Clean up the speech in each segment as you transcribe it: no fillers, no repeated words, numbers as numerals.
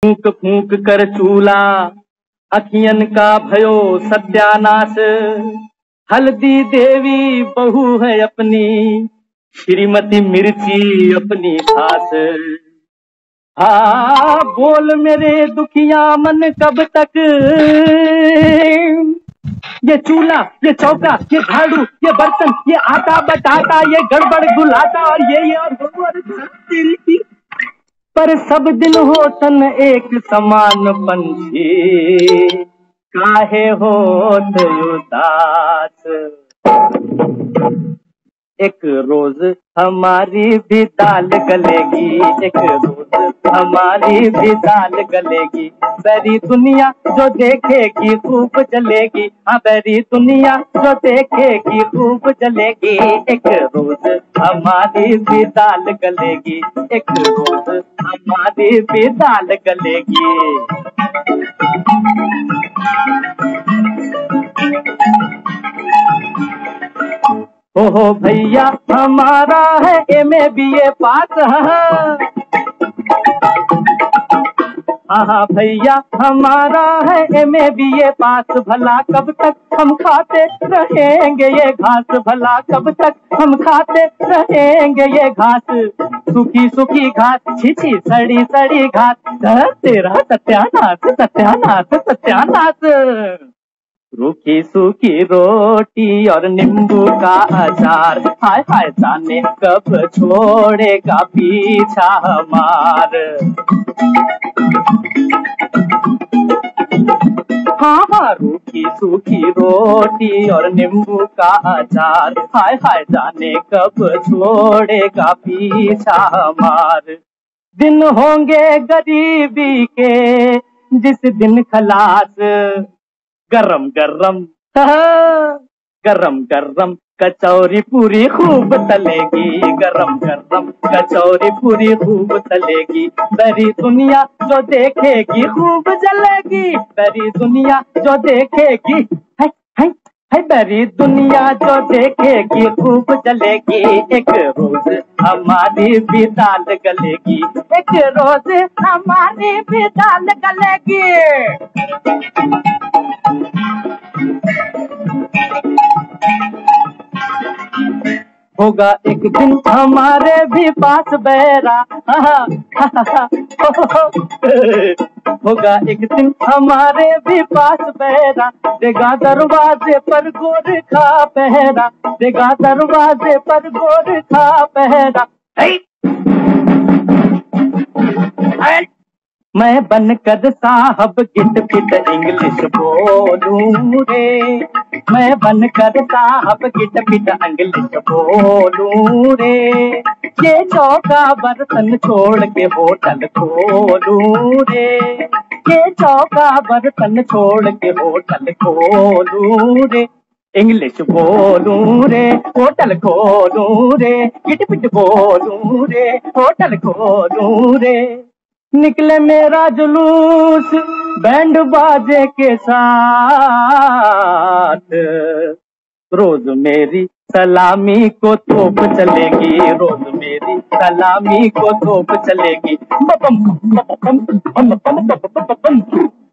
फूक फूक कर चूल्हा अखियन का भयो सत्यानाश। हल्दी देवी बहू है अपनी, श्रीमती मिर्ची अपनी सास। हाँ बोल मेरे दुखिया मन कब तक ये चूल्हा, ये चौका, ये झाड़ू, ये बर्तन, ये आटा बटाटा, ये गड़बड़ गुलाटा और ये और पर सब दिन हो तन एक समान पंछी, काहे होत उदास। एक रोज हमारी भी दाल गलेगी, एक रोज हमारी भी दाल गलेगी। बैरी दुनिया जो देखेगी खूब जलेगी, हाँ बैरी दुनिया जो देखेगी खूब जलेगी। एक रोज हमारी भी दाल गलेगी, एक रोज हमारी भी दाल गलेगी। हो भैया हमारा है MA BA पास। हाँ भैया हमारा है MA BA पास। भला कब तक हम खाते रहेंगे ये घास, भला कब तक हम खाते रहेंगे ये घास। सूखी सूखी घास, छिछी सड़ी सड़ी घास, तेरा सत्यानाश सत्यानाश सत्यानाश। रूखी सूखी रोटी और नींबू का अचार, हाय हाय जाने कब छोड़ेगा पीछा हमार। हाँ हाँ रूखी सूखी रोटी और नींबू का अचार, हाय हाय जाने कब छोड़ेगा पीछा हमार। दिन होंगे गरीबी के जिस दिन खलास, गरम गरम गरम गरम कचौरी पूरी खूब तलेगी, गरम गरम कचौरी पूरी खूब तलेगी। बैरी दुनिया जो देखेगी खूब जलेगी, बैरी दुनिया जो देखेगी है, है बैरी दुनिया जो देखेगी खूब जलेगी। एक रोज हमारी भी दाल गलेगी, एक रोज हमारी भी दाल गलेगी। होगा एक दिन हमारे भी पास बहरा, होगा एक दिन हमारे भी पास बहरा। देगा दरवाजे पर गोरखा पहरा, देगा दरवाजे पर गोरखा पहरा। मैं बनकर साहब गिट पिट इंग्लिश बोलूं रे, मैं बनकर साहब गिट पिट इंग्लिश बोलूं रे। ये चौका बर्तन छोड़ के होटल खोलूं रे, ये चौका बर्तन छोड़ के होटल खोलूं रे। इंग्लिश बोलूं रे, होटल खोलूं रे, गिट पिट बोलूं रे, होटल खोलूं रे। निकले मेरा जुलूस बैंड बाजे के साथ, रोज मेरी सलामी को तोप चलेगी, रोज मेरी सलामी को तोप चलेगी।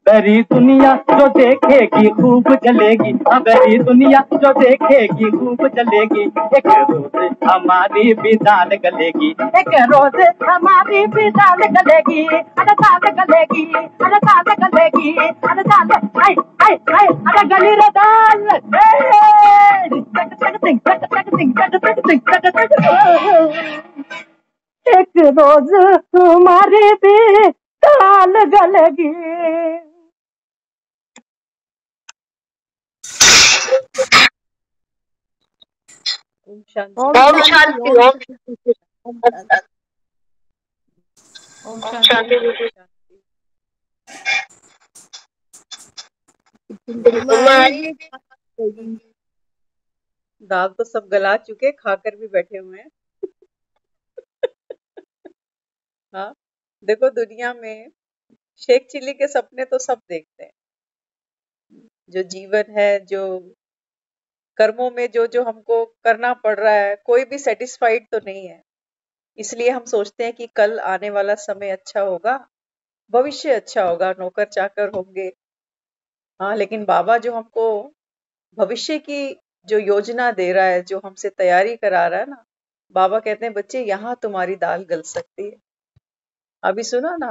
बैरी दुनिया जो देखेगी खूब जलेगी, बैरी दुनिया जो देखेगी खूब जलेगी। एक रोज हमारी भी दाल गलेगी, एक रोज हमारी भी दाल गलेगी। अरे दाल गलेगी, अरे दाल गलेगी, अरे दाल आई आई आई, अरे गली रे दाल। एक रोज हमारी भी दाल गलेगी। ओम शांति ओम शांति ओम शांति। दाल तो सब गला चुके, खाकर भी बैठे हुए हैं। हाँ देखो दुनिया में शेख चिल्ली के सपने तो सब देखते हैं। जो जीवन है, जो कर्मों में जो जो हमको करना पड़ रहा है, कोई भी सेटिस्फाइड तो नहीं है। इसलिए हम सोचते हैं कि कल आने वाला समय अच्छा होगा, भविष्य अच्छा होगा, नौकर चाकर होंगे। हाँ, लेकिन बाबा जो हमको भविष्य की जो योजना दे रहा है, जो हमसे तैयारी करा रहा है ना, बाबा कहते हैं बच्चे यहाँ तुम्हारी दाल गल सकती है। अभी सुना ना,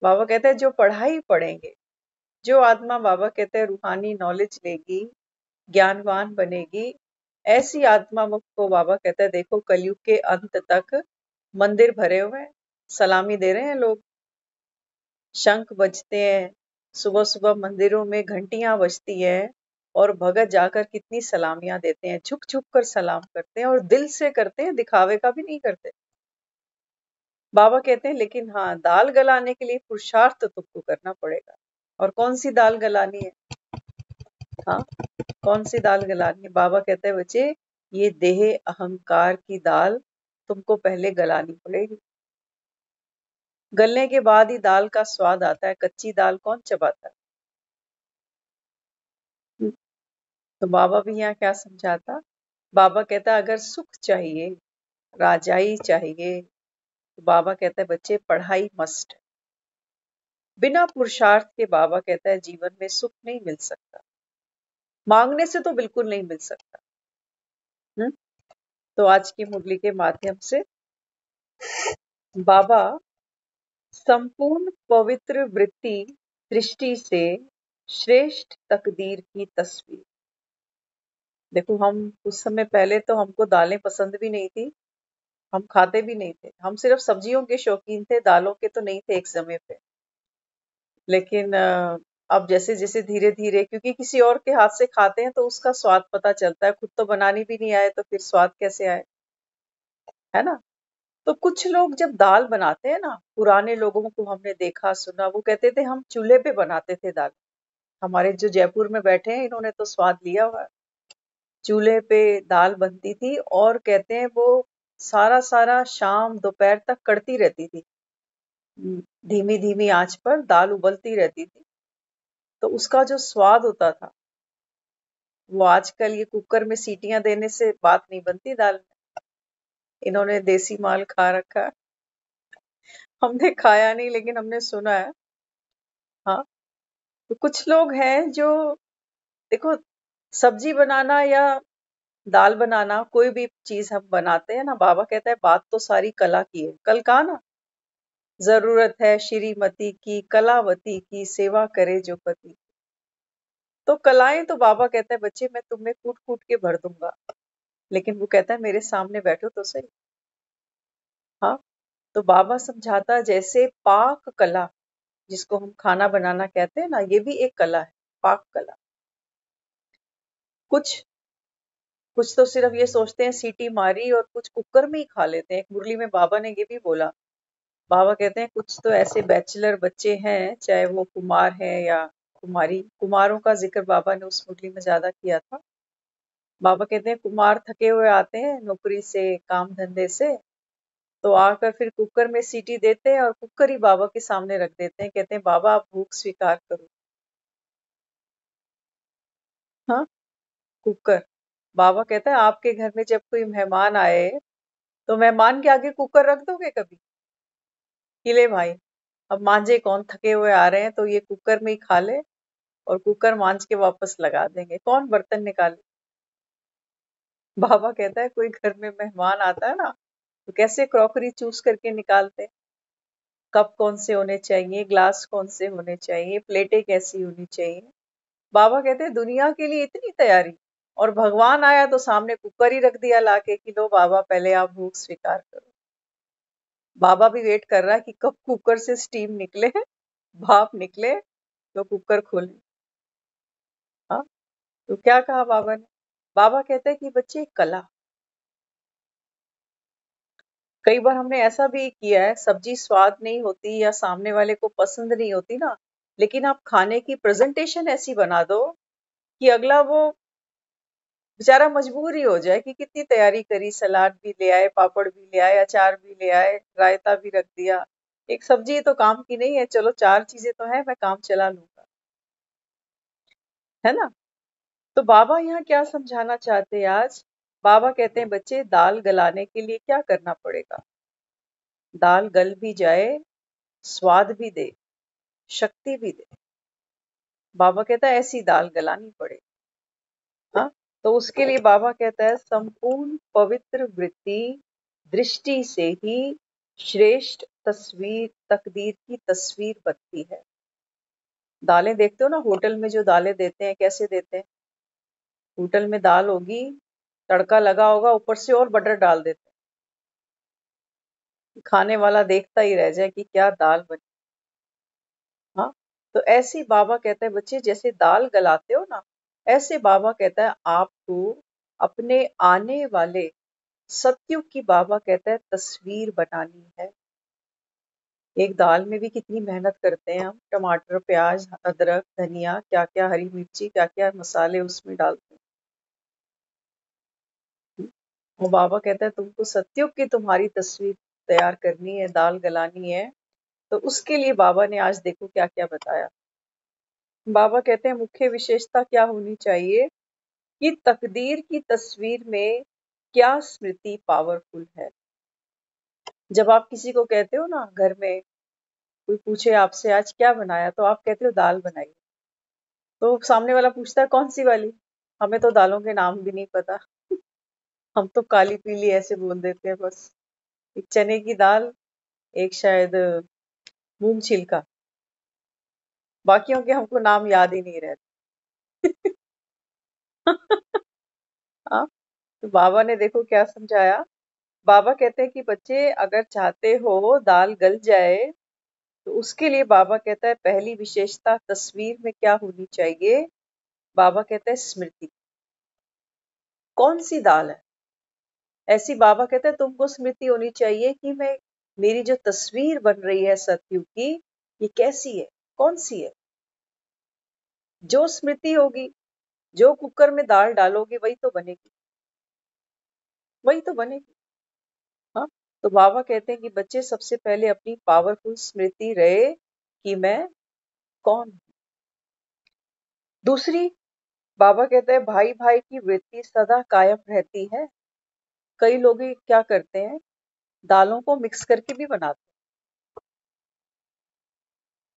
बाबा कहते हैं जो पढ़ाई पढ़ेंगे, जो आत्मा बाबा कहते हैं रूहानी नॉलेज लेगी, ज्ञानवान बनेगी, ऐसी आत्मा को बाबा कहता है देखो कलयुग के अंत तक मंदिर भरे हुए हैं, सलामी दे रहे हैं लोग, शंख बजते हैं, सुबह सुबह मंदिरों में घंटियां बजती है और भगत जाकर कितनी सलामियां देते हैं, झुक झुक कर सलाम करते हैं और दिल से करते हैं, दिखावे का भी नहीं करते। बाबा कहते हैं लेकिन हाँ, दाल गलाने के लिए पुरुषार्थ तो तुमको करना पड़ेगा। और कौन सी दाल गलानी है? हाँ, कौन सी दाल गलानी है? बाबा कहते हैं बच्चे, ये देह अहंकार की दाल तुमको पहले गलानी पड़ेगी। गलने के बाद ही दाल का स्वाद आता है, कच्ची दाल कौन चबाता है? तो बाबा भी यहाँ क्या समझाता? बाबा कहता है अगर सुख चाहिए, राजाई चाहिए, तो बाबा कहता है बच्चे पढ़ाई मस्ट है। बिना पुरुषार्थ के बाबा कहता है जीवन में सुख नहीं मिल सकता, मांगने से तो बिल्कुल नहीं मिल सकता। हम्म तो आज की मुरली के माध्यम से बाबा संपूर्ण पवित्र वृत्ति दृष्टि से श्रेष्ठ तकदीर की तस्वीर। देखो, हम उस समय पहले तो हमको दालें पसंद भी नहीं थी, हम खाते भी नहीं थे, हम सिर्फ सब्जियों के शौकीन थे, दालों के तो नहीं थे एक समय पे। लेकिन अब जैसे जैसे धीरे धीरे, क्योंकि किसी और के हाथ से खाते हैं तो उसका स्वाद पता चलता है, खुद तो बनानी भी नहीं आए तो फिर स्वाद कैसे आए, है ना? तो कुछ लोग जब दाल बनाते हैं ना, पुराने लोगों को हमने देखा सुना, वो कहते थे हम चूल्हे पे बनाते थे दाल। हमारे जो जयपुर में बैठे हैं इन्होंने तो स्वाद लिया हुआ है। चूल्हे पे दाल बनती थी और कहते हैं वो सारा सारा शाम दोपहर तक कड़ती रहती थी, धीमी धीमी आंच पर दाल उबलती रहती थी। तो उसका जो स्वाद होता था, वो आजकल ये कुकर में सीटियां देने से बात नहीं बनती दाल में। इन्होंने देसी माल खा रखा है, हमने खाया नहीं लेकिन हमने सुना है। हाँ, तो कुछ लोग हैं जो, देखो, सब्जी बनाना या दाल बनाना, कोई भी चीज हम बनाते हैं ना, बाबा कहता है बात तो सारी कला की है। कल कहा ना, जरूरत है श्रीमती की, कलावती की, सेवा करे जो पति। तो कलाएं तो बाबा कहता है बच्चे मैं तुम्हें कूट कूट के भर दूंगा, लेकिन वो कहता है मेरे सामने बैठो तो सही। हाँ, तो बाबा समझाता है जैसे पाक कला, जिसको हम खाना बनाना कहते हैं ना, ये भी एक कला है, पाक कला। कुछ कुछ तो सिर्फ ये सोचते हैं सीटी मारी और कुछ कुकर में ही खा लेते हैं। एक मुरली में बाबा ने ये भी बोला, बाबा कहते हैं कुछ तो ऐसे बैचलर बच्चे हैं, चाहे वो कुमार हैं या कुमारी, कुमारों का जिक्र बाबा ने उस मुरली में ज्यादा किया था। बाबा कहते हैं कुमार थके हुए आते हैं नौकरी से, काम धंधे से, तो आकर फिर कुकर में सीटी देते हैं और कुकर ही बाबा के सामने रख देते हैं, कहते हैं बाबा आप भूख स्वीकार करो। हाँ, कुकर। बाबा कहता है आपके घर में जब कोई मेहमान आए तो मेहमान के आगे कुकर रख दोगे कभी? कि ले भाई, अब मांझे कौन, थके हुए आ रहे हैं तो ये कुकर में ही खा ले, और कुकर मांझ के वापस लगा देंगे, कौन बर्तन निकाले? बाबा कहता है कोई घर में मेहमान आता है ना, तो कैसे क्रॉकरी चूज करके निकालते हैं, कप कौन से होने चाहिए, ग्लास कौन से होने चाहिए, प्लेटें कैसी होनी चाहिए। बाबा कहते हैं दुनिया के लिए इतनी तैयारी, और भगवान आया तो सामने कुकर ही रख दिया लाके कि लो बाबा पहले आप भूख स्वीकार करो। बाबा भी वेट कर रहा है कि कब कुकर से स्टीम निकले, भाप निकले तो कुकर खोले। हाँ, तो क्या कहा बाबा ने? बाबा कहते हैं कि बच्चे कला। कई बार हमने ऐसा भी किया है, सब्जी स्वाद नहीं होती या सामने वाले को पसंद नहीं होती ना, लेकिन आप खाने की प्रेजेंटेशन ऐसी बना दो कि अगला वो बेचारा मजबूर ही हो जाए कि कितनी तैयारी करी, सलाद भी ले आए, पापड़ भी ले आए, अचार भी ले आए, रायता भी रख दिया, एक सब्जी तो काम की नहीं है, चलो चार चीजें तो है, मैं काम चला लूंगा, है ना? तो बाबा यहाँ क्या समझाना चाहते हैं आज? बाबा कहते हैं बच्चे दाल गलाने के लिए क्या करना पड़ेगा? दाल गल भी जाए, स्वाद भी दे, शक्ति भी दे। बाबा कहता है ऐसी दाल गलानी पड़े। हाँ, तो उसके लिए बाबा कहता है संपूर्ण पवित्र वृत्ति दृष्टि से ही श्रेष्ठ तस्वीर तकदीर की तस्वीर बनती है। दालें देखते हो ना, होटल में जो दालें देते हैं कैसे देते हैं? होटल में दाल होगी, तड़का लगा होगा, ऊपर से और बटर डाल देते हैं, खाने वाला देखता ही रह जाए कि क्या दाल बनी। हाँ, तो ऐसे बाबा कहता है बच्चे जैसे दाल गलाते हो ना, ऐसे बाबा कहता है आपको अपने आने वाले सतयुग की बाबा कहता है तस्वीर बनानी है। एक दाल में भी कितनी मेहनत करते हैं हम, टमाटर, प्याज, अदरक, धनिया, क्या क्या, हरी मिर्ची, क्या क्या मसाले उसमें डालते हैं। वो बाबा कहता है तुमको सतयुग की तुम्हारी तस्वीर तैयार करनी है, दाल गलानी है, तो उसके लिए बाबा ने आज देखो क्या क्या बताया। बाबा कहते हैं मुख्य विशेषता क्या होनी चाहिए कि तकदीर की तस्वीर में क्या स्मृति पावरफुल है। जब आप किसी को कहते हो ना, घर में कोई पूछे आपसे आज क्या बनाया, तो आप कहते हो दाल बनाई, तो सामने वाला पूछता है कौन सी वाली? हमें तो दालों के नाम भी नहीं पता। हम तो काली पीली ऐसे बोल देते हैं बस। एक चने की दाल, एक शायद मूंग छिलका, बाकियों के हमको नाम याद ही नहीं रहते। हाँ, तो बाबा ने देखो क्या समझाया। बाबा कहते हैं कि बच्चे अगर चाहते हो दाल गल जाए, तो उसके लिए बाबा कहता है पहली विशेषता तस्वीर में क्या होनी चाहिए। बाबा कहता है स्मृति। कौन सी दाल है ऐसी? बाबा कहता है तुमको स्मृति होनी चाहिए कि मैं, मेरी जो तस्वीर बन रही है सतयुग की, ये कैसी है, कौन सी है। जो स्मृति होगी, जो कुकर में दाल डालोगे वही तो बनेगी, वही तो बनेगी। हाँ, तो बाबा कहते हैं कि बच्चे सबसे पहले अपनी पावरफुल स्मृति रहे कि मैं कौन हूं। दूसरी, बाबा कहते हैं भाई भाई की वृत्ति सदा कायम रहती है। कई लोग ये क्या करते हैं, दालों को मिक्स करके भी बनाते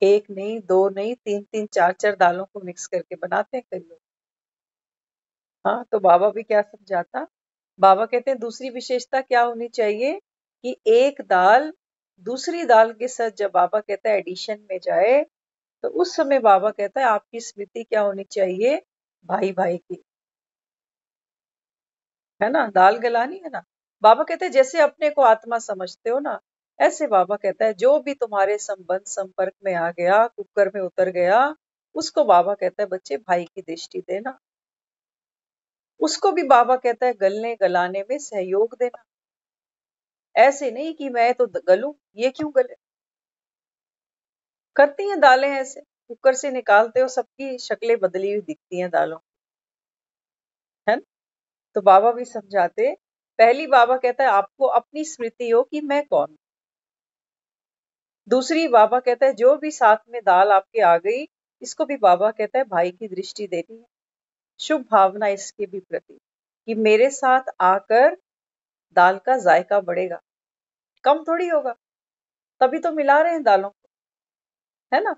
हैं। एक नहीं, दो नहीं, तीन तीन, चार चार दालों को मिक्स करके बनाते हैं कई लोग। हाँ, तो बाबा भी क्या समझाता, बाबा कहते हैं दूसरी विशेषता क्या होनी चाहिए कि एक दाल दूसरी दाल के साथ जब बाबा कहता है एडिशन में जाए, तो उस समय बाबा कहता है आपकी स्मृति क्या होनी चाहिए, भाई भाई की। है ना, दाल गलानी है ना। बाबा कहते हैं जैसे अपने को आत्मा समझते हो ना, ऐसे बाबा कहता है जो भी तुम्हारे संबंध संपर्क में आ गया, कुकर में उतर गया, उसको बाबा कहता है बच्चे भाई की दृष्टि देना। उसको भी बाबा कहता है गलने गलाने में सहयोग देना। ऐसे नहीं कि मैं तो गलूं, ये क्यों गले। करती हैं दालें ऐसे, कुकर से निकालते हो सबकी शक्लें बदली हुई दिखती हैं दालों, है ना? तो बाबा भी समझाते, पहली बाबा कहता है आपको अपनी स्मृति हो कि मैं कौन। दूसरी, बाबा कहता है जो भी साथ में दाल आपके आ गई, इसको भी बाबा कहता है भाई की दृष्टि देनी है, शुभ भावना इसके भी प्रति, कि मेरे साथ आकर दाल का जायका बढ़ेगा, कम थोड़ी होगा, तभी तो मिला रहे हैं दालों को, है ना।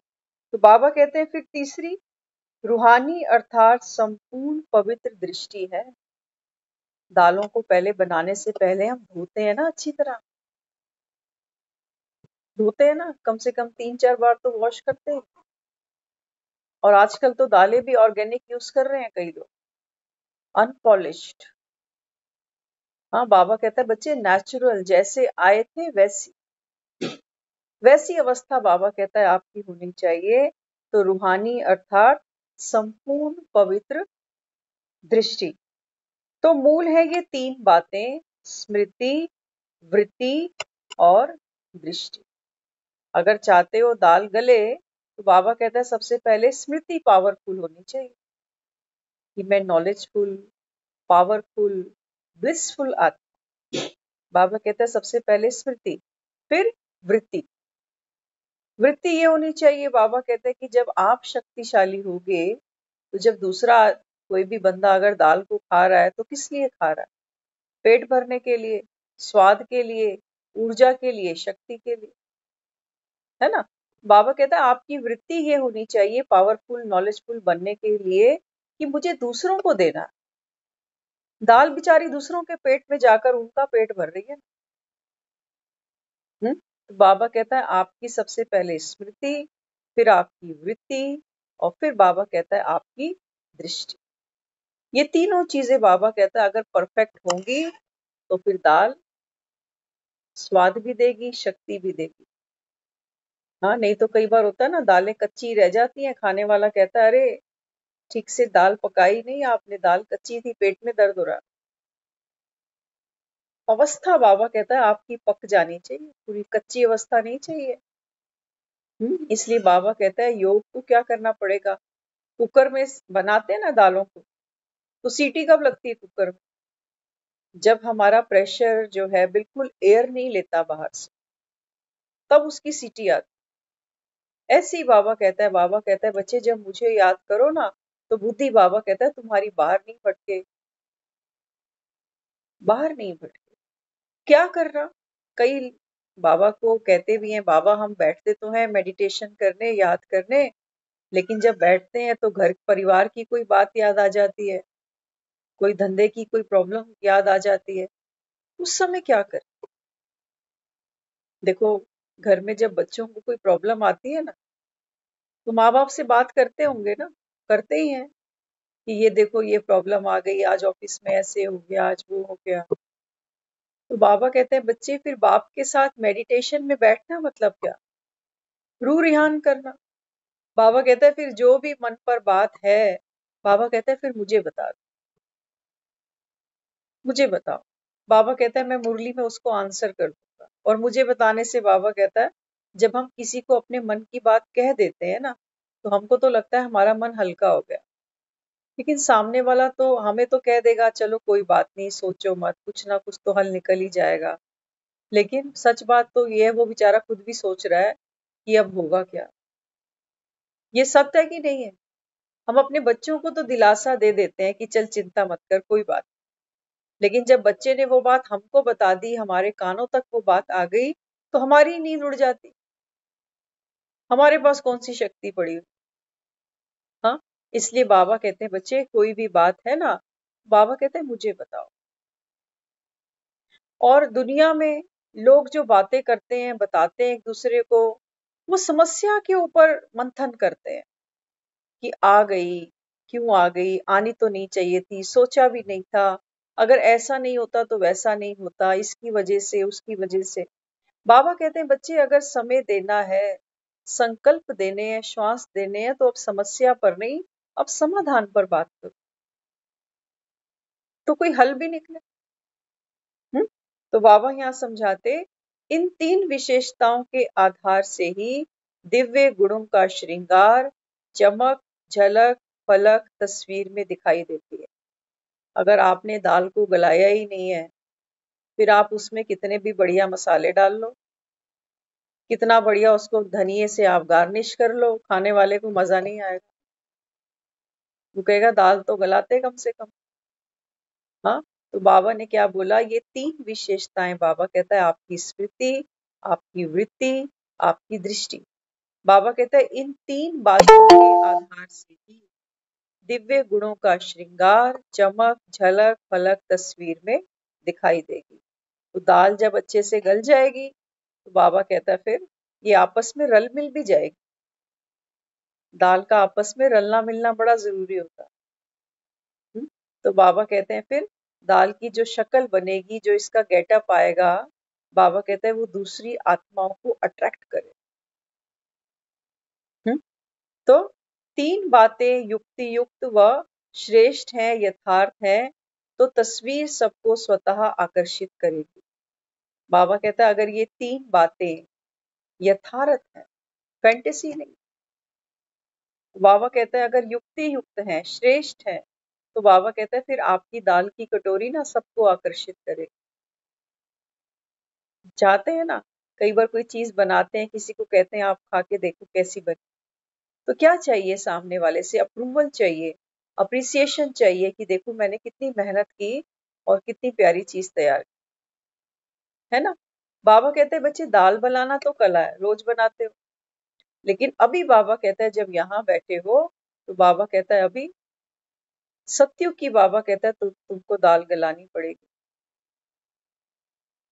तो बाबा कहते हैं फिर तीसरी, रूहानी अर्थात संपूर्ण पवित्र दृष्टि है। दालों को पहले बनाने से पहले हम धोते हैं ना, अच्छी तरह धोते हैं ना, कम से कम 3-4 बार तो वॉश करते हैं। और आजकल तो दालें भी ऑर्गेनिक यूज कर रहे हैं कई लोग, अनपॉलिश्ड। हाँ, बाबा कहता है बच्चे नेचुरल जैसे आए थे वैसी वैसी अवस्था बाबा कहता है आपकी होनी चाहिए। तो रूहानी अर्थात संपूर्ण पवित्र दृष्टि। तो मूल है ये 3 बातें, स्मृति, वृत्ति और दृष्टि। अगर चाहते हो दाल गले, तो बाबा कहता है सबसे पहले स्मृति पावरफुल होनी चाहिए कि मैं नॉलेजफुल, पावरफुल, ब्लिसफुल आत्मा। बाबा कहता है सबसे पहले स्मृति, फिर वृत्ति। वृत्ति ये होनी चाहिए, बाबा कहते हैं कि जब आप शक्तिशाली होगे, तो जब दूसरा कोई भी बंदा अगर दाल को खा रहा है तो किस लिए खा रहा है? पेट भरने के लिए, स्वाद के लिए, ऊर्जा के लिए, शक्ति के लिए, है ना। बाबा कहता है आपकी वृत्ति ये होनी चाहिए पावरफुल नॉलेजफुल बनने के लिए कि मुझे दूसरों को देना। दाल बेचारी दूसरों के पेट में जाकर उनका पेट भर रही है। तो बाबा कहता है आपकी सबसे पहले स्मृति, फिर आपकी वृत्ति, और फिर बाबा कहता है आपकी दृष्टि। ये तीनों चीजें बाबा कहता है अगर परफेक्ट होंगी तो फिर दाल स्वाद भी देगी, शक्ति भी देगी। हाँ, नहीं तो कई बार होता है ना, दालें कच्ची रह जाती हैं, खाने वाला कहता है अरे ठीक से दाल पकाई नहीं आपने, दाल कच्ची थी, पेट में दर्द हो रहा। अवस्था बाबा कहता है आपकी पक जानी चाहिए, पूरी कच्ची अवस्था नहीं चाहिए। इसलिए बाबा कहता है योग को क्या करना पड़ेगा। कुकर में बनाते हैं ना दालों को, तो सीटी कब लगती है कुकर में? जब हमारा प्रेशर जो है बिल्कुल एयर नहीं लेता बाहर से, तब उसकी सीटी आती। ऐसे ही बाबा कहता है बच्चे जब मुझे याद करो ना, तो बुद्धि बाबा कहता है तुम्हारी बाहर नहीं भटके, बाहर नहीं भटके। क्या करना? कई बाबा को कहते भी हैं बाबा हम बैठते तो हैं मेडिटेशन करने, याद करने, लेकिन जब बैठते हैं तो घर परिवार की कोई बात याद आ जाती है, कोई धंधे की कोई प्रॉब्लम याद आ जाती है। उस समय क्या कर? देखो, घर में जब बच्चों को कोई प्रॉब्लम आती है ना, तो माँ बाप से बात करते होंगे ना, करते ही हैं कि ये देखो ये प्रॉब्लम आ गई, आज ऑफिस में ऐसे हो गया, आज वो हो गया। तो बाबा कहते हैं बच्चे फिर बाप के साथ मेडिटेशन में बैठना मतलब क्या? रू रिहान करना। बाबा कहता है फिर जो भी मन पर बात है, बाबा कहता है फिर मुझे बता दो, मुझे बताओ। बाबा कहता है मैं मुरली में उसको आंसर कर दूंगा। और मुझे बताने से बाबा कहता है जब हम किसी को अपने मन की बात कह देते हैं ना, तो हमको तो लगता है हमारा मन हल्का हो गया, लेकिन सामने वाला तो हमें तो कह देगा चलो कोई बात नहीं, सोचो मत, कुछ ना कुछ तो हल निकल ही जाएगा। लेकिन सच बात तो ये है वो बेचारा खुद भी सोच रहा है कि अब होगा क्या। ये सत्य है कि नहीं है? हम अपने बच्चों को तो दिलासा दे देते हैं कि चल चिंता मत कर, कोई बात। लेकिन जब बच्चे ने वो बात हमको बता दी, हमारे कानों तक वो बात आ गई, तो हमारी नींद उड़ जाती। हमारे पास कौन सी शक्ति पड़ी हुई? हाँ, इसलिए बाबा कहते हैं बच्चे कोई भी बात है ना, बाबा कहते हैं मुझे बताओ। और दुनिया में लोग जो बातें करते हैं, बताते हैं एक दूसरे को, वो समस्या के ऊपर मंथन करते हैं कि आ गई, क्यों आ गई, आनी तो नहीं चाहिए थी, सोचा भी नहीं था, अगर ऐसा नहीं होता तो वैसा नहीं होता, इसकी वजह से उसकी वजह से। बाबा कहते हैं बच्चे अगर समय देना है, संकल्प देने हैं, श्वास देने हैं, तो अब समस्या पर नहीं, अब समाधान पर बात करो, तो कोई हल भी निकले। तो बाबा यहाँ समझाते इन तीन विशेषताओं के आधार से ही दिव्य गुणों का श्रृंगार, चमक, झलक, पलक तस्वीर में दिखाई देती है। अगर आपने दाल को गलाया ही नहीं है, फिर आप उसमें कितने भी बढ़िया मसाले डाल लो, कितना बढ़िया उसको धनिए से आप गार्निश कर लो, खाने वाले को मजा नहीं आएगा। वो कहेगा दाल तो गलाते कम से कम। हाँ, तो बाबा ने क्या बोला, ये तीन विशेषताएं बाबा कहता है आपकी स्मृति, आपकी वृत्ति, आपकी दृष्टि। बाबा कहता है इन तीन बातों के आधार से ही दिव्य गुणों का श्रृंगार, चमक, झलक, फलक तस्वीर में दिखाई देगी। तो दाल जब अच्छे से गल जाएगी, तो बाबा कहता है फिर ये आपस में रल मिल भी जाएगी। दाल का आपस में रलना मिलना बड़ा जरूरी होता है। तो बाबा कहते हैं फिर दाल की जो शक्ल बनेगी, जो इसका गेटअप आएगा, बाबा कहते हैं वो दूसरी आत्माओं को अट्रैक्ट करे। तो तीन बातें युक्ति युक्त व श्रेष्ठ हैं, यथार्थ हैं, तो तस्वीर सबको स्वतः आकर्षित करेगी। बाबा कहता है अगर ये तीन बातें यथार्थ हैं, फैंटेसी नहीं, बाबा कहता है अगर युक्ति युक्त हैं, श्रेष्ठ हैं, तो बाबा कहता है फिर आपकी दाल की कटोरी ना सबको आकर्षित करे। चाहते हैं ना, कई बार कोई चीज बनाते हैं, किसी को कहते हैं आप खा के देखो कैसी बनी, तो क्या चाहिए सामने वाले से? अप्रूवल चाहिए, अप्रिसिएशन चाहिए कि देखो मैंने कितनी मेहनत की और कितनी प्यारी चीज तैयार की, है ना? बाबा कहते हैं बच्चे दाल बनाना तो कला है, रोज बनाते हो, लेकिन अभी बाबा कहता है जब यहाँ बैठे हो तो बाबा कहता है अभी सत्युग की, बाबा कहता है तुमको दाल गलानी पड़ेगी।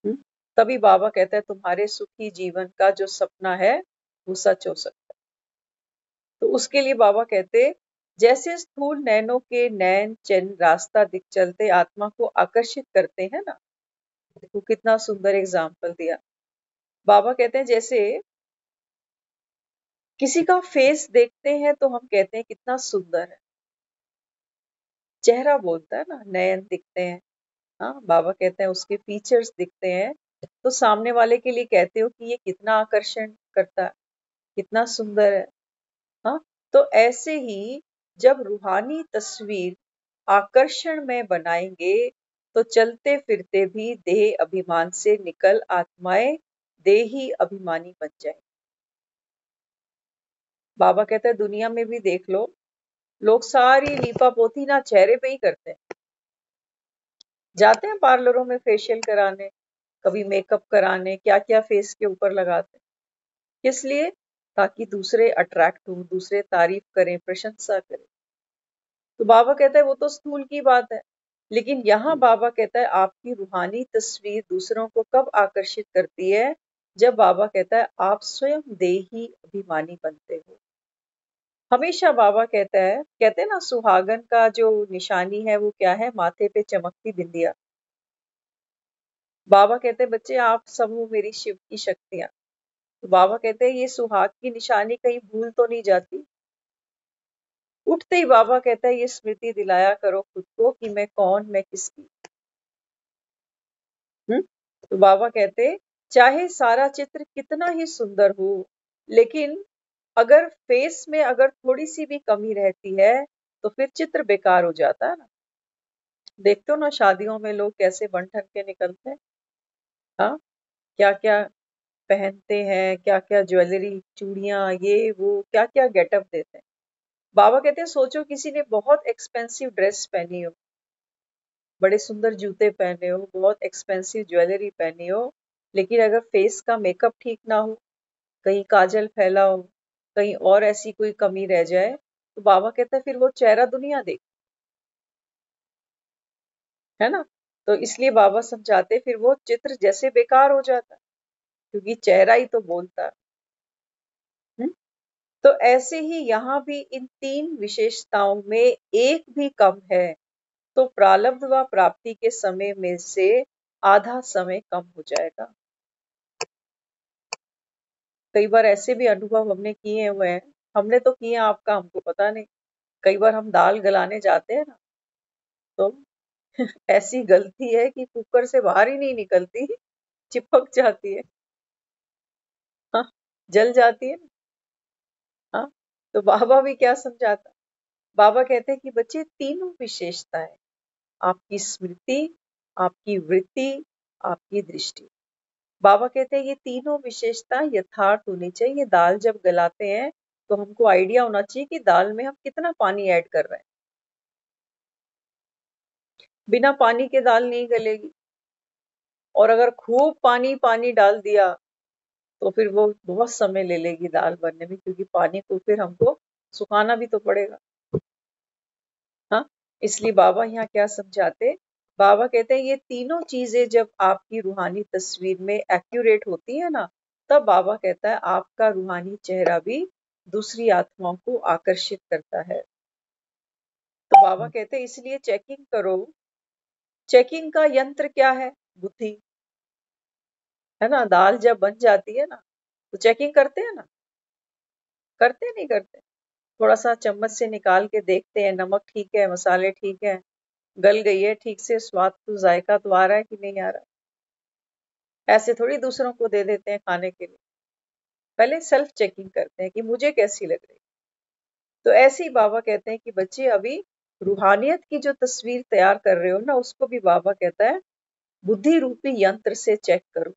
हम्म? तभी बाबा कहता है तुम्हारे सुखी जीवन का जो सपना है वो सच हो सकता है। तो उसके लिए बाबा कहते जैसे स्थूल नैनों के नैन चैन रास्ता दिख चलते आत्मा को आकर्षित करते हैं ना। देखो कितना सुंदर एग्जाम्पल दिया। बाबा कहते हैं जैसे किसी का फेस देखते हैं तो हम कहते हैं कितना सुंदर है, चेहरा बोलता है ना, नयन दिखते हैं। हाँ, बाबा कहते हैं उसके फीचर्स दिखते हैं तो सामने वाले के लिए कहते हो कि ये कितना आकर्षण करता है, कितना सुंदर है। हाँ, तो ऐसे ही जब रूहानी तस्वीर आकर्षण में बनाएंगे तो चलते फिरते भी देह अभिमान से निकल आत्माएं देही अभिमानी बन जाएंगे। बाबा कहते हैं दुनिया में भी देख लो, लोग सारी लीपा पोती ना चेहरे पे ही करते हैं, जाते हैं पार्लरों में फेशियल कराने, कभी मेकअप कराने, क्या क्या फेस के ऊपर लगाते हैं। किस लिए? ताकि दूसरे अट्रैक्ट हो, दूसरे तारीफ करें, प्रशंसा करें। तो बाबा कहता है वो तो स्थूल की बात है, लेकिन यहाँ बाबा कहता है आपकी रूहानी तस्वीर दूसरों को कब आकर्षित करती है? जब बाबा कहता है आप स्वयं देही अभिमानी बनते हो। हमेशा बाबा कहता है, कहते हैं ना सुहागन का जो निशानी है वो क्या है? माथे पे चमकती बिंदिया। बाबा कहते हैं बच्चे आप सब हो मेरी शिव की शक्तियां। तो बाबा कहते हैं ये सुहाग की निशानी कहीं भूल तो नहीं जाती। उठते ही बाबा कहता है ये स्मृति दिलाया करो खुद को कि मैं कौन, मैं किसकी। तो बाबा कहते चाहे सारा चित्र कितना ही सुंदर हो, लेकिन अगर फेस में अगर थोड़ी सी भी कमी रहती है तो फिर चित्र बेकार हो जाता है ना। देखते हो ना शादियों में लोग कैसे बन ठन के निकलते हैं। हाँ, क्या क्या पहनते हैं, क्या क्या ज्वेलरी, चूड़ियां, ये वो क्या क्या गेटअप देते हैं। बाबा कहते हैं सोचो किसी ने बहुत एक्सपेंसिव ड्रेस पहनी हो, बड़े सुंदर जूते पहने हो, बहुत एक्सपेंसिव ज्वेलरी पहनी हो, लेकिन अगर फेस का मेकअप ठीक ना हो, कहीं काजल फैला हो, कहीं और ऐसी कोई कमी रह जाए, तो बाबा कहता है फिर वो चेहरा दुनिया देख, है ना। तो इसलिए बाबा समझाते फिर वो चित्र जैसे बेकार हो जाता है, क्योंकि चेहरा ही तो बोलता है। हम्म? तो ऐसे ही यहाँ भी इन तीन विशेषताओं में एक भी कम है तो प्रारब्ध व प्राप्ति के समय में से आधा समय कम हो जाएगा। कई बार ऐसे भी अनुभव हमने किए हुए हैं, हमने तो किए आपका हमको पता नहीं। कई बार हम दाल गलाने जाते हैं ना, तो ऐसी गलती है कि कुकर से बाहर ही नहीं निकलती, चिपक जाती है। हाँ, जल जाती है ना। हाँ, तो बाबा भी क्या समझाता, बाबा कहते हैं कि बच्चे तीनों विशेषताएं, आपकी स्मृति, आपकी वृत्ति, आपकी दृष्टि, बाबा कहते हैं ये तीनों विशेषता यथार्थ होनी चाहिए। दाल जब गलाते हैं तो हमको आइडिया होना चाहिए कि दाल में हम कितना पानी ऐड कर रहे हैं। बिना पानी के दाल नहीं गलेगी, और अगर खूब पानी पानी डाल दिया तो फिर वो बहुत समय ले लेगी दाल बनने में, क्योंकि पानी को फिर हमको सुखाना भी तो पड़ेगा। हाँ, इसलिए बाबा यहाँ क्या समझाते, बाबा कहते हैं ये तीनों चीजें जब आपकी रूहानी तस्वीर में एक्यूरेट होती है ना, तब बाबा कहता है आपका रूहानी चेहरा भी दूसरी आत्माओं को आकर्षित करता है। तो बाबा कहते हैं इसलिए चेकिंग करो। चेकिंग का यंत्र क्या है? बुद्धि, है ना। दाल जब बन जाती है ना तो चेकिंग करते हैं ना, करते नहीं करते? थोड़ा सा चम्मच से निकाल के देखते हैं नमक ठीक है, मसाले ठीक है, गल गई है ठीक से, स्वाद तो जायका तो आ रहा है कि नहीं आ रहा। ऐसे थोड़ी दूसरों को दे देते हैं खाने के लिए, पहले सेल्फ चेकिंग करते हैं कि मुझे कैसी लग रही। तो ऐसे ही बाबा कहते हैं कि बच्चे अभी रूहानियत की जो तस्वीर तैयार कर रहे हो ना, उसको भी बाबा कहता है बुद्धि रूपी यंत्र से चेक करो।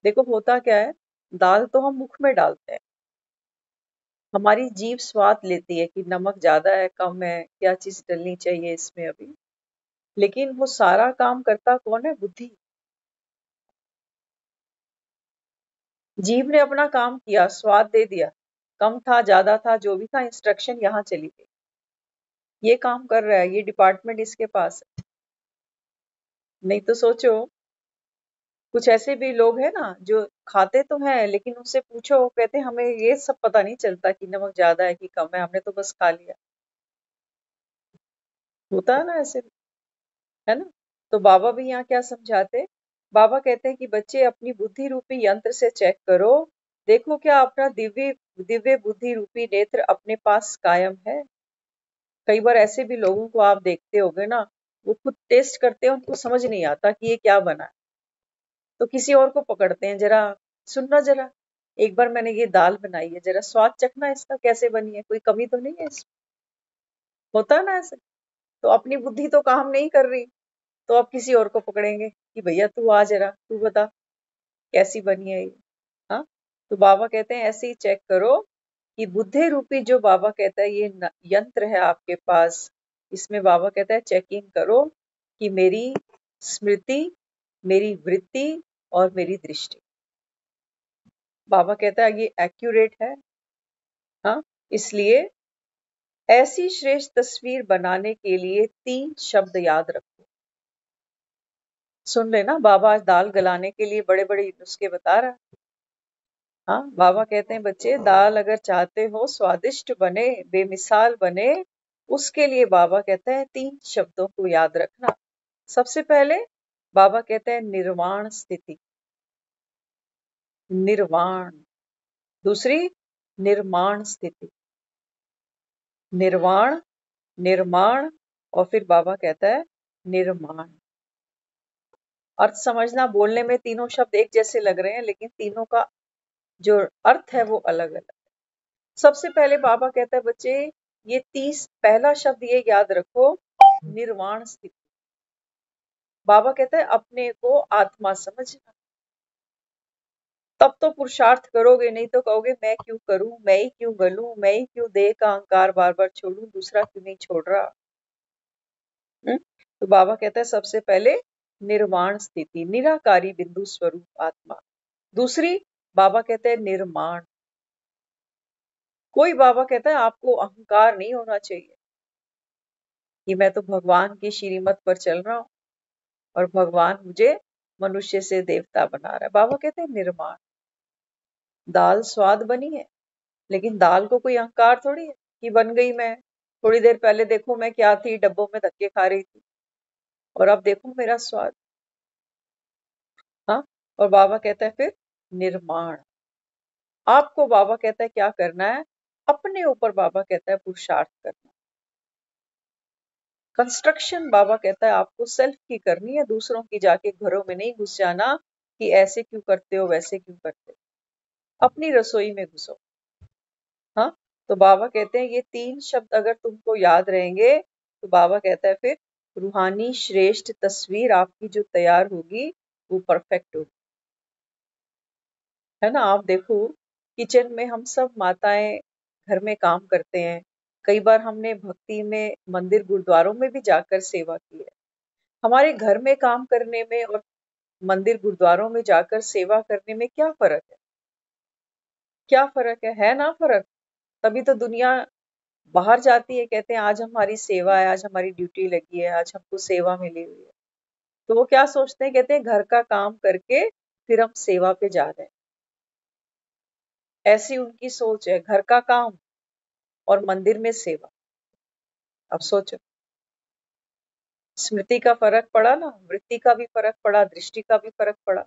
देखो होता क्या है, दाल तो हम मुख में डालते हैं, हमारी जीभ स्वाद लेती है कि नमक ज्यादा है, कम है, क्या चीज डलनी चाहिए इसमें अभी, लेकिन वो सारा काम करता कौन है? बुद्धि। जीभ ने अपना काम किया, स्वाद दे दिया, कम था ज्यादा था जो भी था, इंस्ट्रक्शन यहाँ चली गई, ये काम कर रहा है, ये डिपार्टमेंट इसके पास है। नहीं तो सोचो, कुछ ऐसे भी लोग हैं ना जो खाते तो हैं लेकिन उनसे पूछो, वो कहते हैं हमें ये सब पता नहीं चलता कि नमक ज्यादा है कि कम है, हमने तो बस खा लिया। होता है ना ऐसे, है ना। तो बाबा भी यहाँ क्या समझाते, बाबा कहते हैं कि बच्चे अपनी बुद्धि रूपी यंत्र से चेक करो, देखो क्या अपना दिव्य दिव्य बुद्धि रूपी नेत्र अपने पास कायम है। कई बार ऐसे भी लोगों को आप देखते होंगे ना, वो खुद टेस्ट करते हैं, उनको समझ नहीं आता कि ये क्या बना है, तो किसी और को पकड़ते हैं, जरा सुनना जरा, एक बार मैंने ये दाल बनाई है, जरा स्वाद चखना इसका कैसे बनी है, कोई कमी तो नहीं है इसमें। होता है ना ऐसे। तो अपनी बुद्धि तो काम नहीं कर रही, तो आप किसी और को पकड़ेंगे कि भैया तू आ जरा, तू बता कैसी बनी है ये। हाँ, तो बाबा कहते हैं ऐसे ही चेक करो कि बुद्धि रूपी जो बाबा कहता है ये यंत्र है आपके पास, इसमें बाबा कहता है चेकिंग करो कि मेरी स्मृति, मेरी वृत्ति और मेरी दृष्टि, बाबा कहता है ये एक्यूरेट है। हाँ, इसलिए ऐसी श्रेष्ठ तस्वीर बनाने के लिए 3 शब्द याद रखो। सुन लेना, बाबा आज दाल गलाने के लिए बड़े बड़े नुस्खे बता रहा है। हाँ, बाबा कहते हैं बच्चे दाल अगर चाहते हो स्वादिष्ट बने, बेमिसाल बने, उसके लिए बाबा कहते हैं 3 शब्दों को याद रखना। सबसे पहले बाबा कहते हैं निर्वाण स्थिति, निर्वाण। दूसरी निर्माण स्थिति, निर्वाण, निर्माण, और फिर बाबा कहता है निर्माण। अर्थ समझना, बोलने में तीनों शब्द एक जैसे लग रहे हैं लेकिन तीनों का जो अर्थ है वो अलग अलग। सबसे पहले बाबा कहता है बच्चे ये 30 पहला शब्द ये याद रखो, निर्वाण स्थिति। बाबा कहता है अपने को आत्मा समझना, तब तो पुरुषार्थ करोगे, नहीं तो कहोगे मैं क्यों करूं, मैं ही क्यों गलूं, मैं ही क्यों देह का अहंकार बार बार छोड़ूं, दूसरा क्यों नहीं छोड़ रहा। तो बाबा कहता है सबसे पहले निर्वाण स्थिति, निराकारी बिंदु स्वरूप आत्मा। दूसरी बाबा कहते हैं निर्माण। कोई बाबा कहता है आपको अहंकार नहीं होना चाहिए कि मैं तो भगवान की श्रीमत पर चल रहा हूं और भगवान मुझे मनुष्य से देवता बना रहा है। बाबा कहते हैं निर्माण। दाल स्वाद बनी है लेकिन दाल को कोई अहंकार थोड़ी है कि बन गई मैं, थोड़ी देर पहले देखो मैं क्या थी, डब्बों में धक्के खा रही थी और अब देखो मेरा स्वाद। हाँ, और बाबा कहता है फिर निर्माण। आपको बाबा कहता है क्या करना है, अपने ऊपर बाबा कहता है पुरुषार्थ करना। कंस्ट्रक्शन बाबा कहता है आपको सेल्फ की करनी है, दूसरों की जाके घरों में नहीं घुस जाना कि ऐसे क्यों करते हो वैसे क्यों करते हो, अपनी रसोई में घुसो। हाँ, तो बाबा कहते हैं ये 3 शब्द अगर तुमको याद रहेंगे तो बाबा कहता है फिर रूहानी श्रेष्ठ तस्वीर आपकी जो तैयार होगी वो परफेक्ट होगी। है ना। आप देखो किचन में हम सब माताएं घर में काम करते हैं, कई बार हमने भक्ति में मंदिर गुरुद्वारों में भी जाकर सेवा की है। हमारे घर में काम करने में और मंदिर गुरुद्वारों में जाकर सेवा करने में क्या फर्क है, क्या फर्क है ना फर्क। तभी तो दुनिया बाहर जाती है, कहते हैं आज हमारी सेवा है, आज हमारी ड्यूटी लगी है, आज हमको सेवा मिली हुई है। तो वो क्या सोचते हैं, कहते हैं घर का काम करके फिर हम सेवा पे जा रहे हैं। ऐसी उनकी सोच है, घर का काम और मंदिर में सेवा। अब सोचो, स्मृति का फर्क पड़ा ना, वृत्ति का भी फर्क पड़ा, दृष्टि का भी फर्क पड़ा।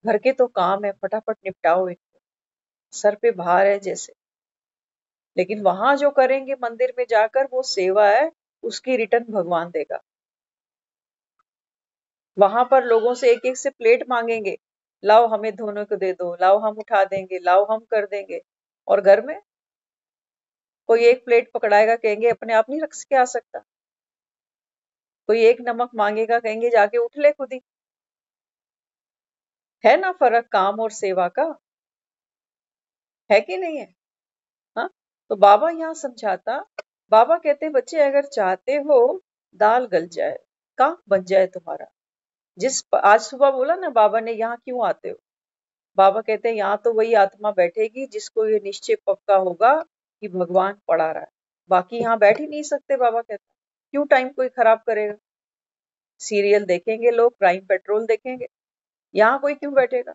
घर के तो काम है, फटाफट निपटाओ इनको, सर पे भार है जैसे, लेकिन वहां जो करेंगे मंदिर में जाकर वो सेवा है, उसकी रिटर्न भगवान देगा। वहां पर लोगों से एक एक से प्लेट मांगेंगे, लाओ हमें धोने को दे दो, लाओ हम उठा देंगे, लाओ हम कर देंगे। और घर में कोई एक प्लेट पकड़ाएगा, कहेंगे अपने आप नहीं रख के आ सकता। कोई एक नमक मांगेगा, कहेंगे जाके उठ ले खुद ही। है ना फर्क काम और सेवा का, है कि नहीं है। हाँ, तो बाबा यहाँ समझाता, बाबा कहते हैं बच्चे अगर चाहते हो दाल गल जाए, काम बन जाए तुम्हारा, आज सुबह बोला ना बाबा ने यहाँ क्यों आते हो, बाबा कहते हैं यहाँ तो वही आत्मा बैठेगी जिसको ये निश्चय पक्का होगा कि भगवान पढ़ा रहा है, बाकी यहाँ बैठ ही नहीं सकते। बाबा कहते हैं क्यों टाइम कोई खराब करेगा, सीरियल देखेंगे लोग, क्राइम पेट्रोल देखेंगे, यहाँ कोई क्यों बैठेगा।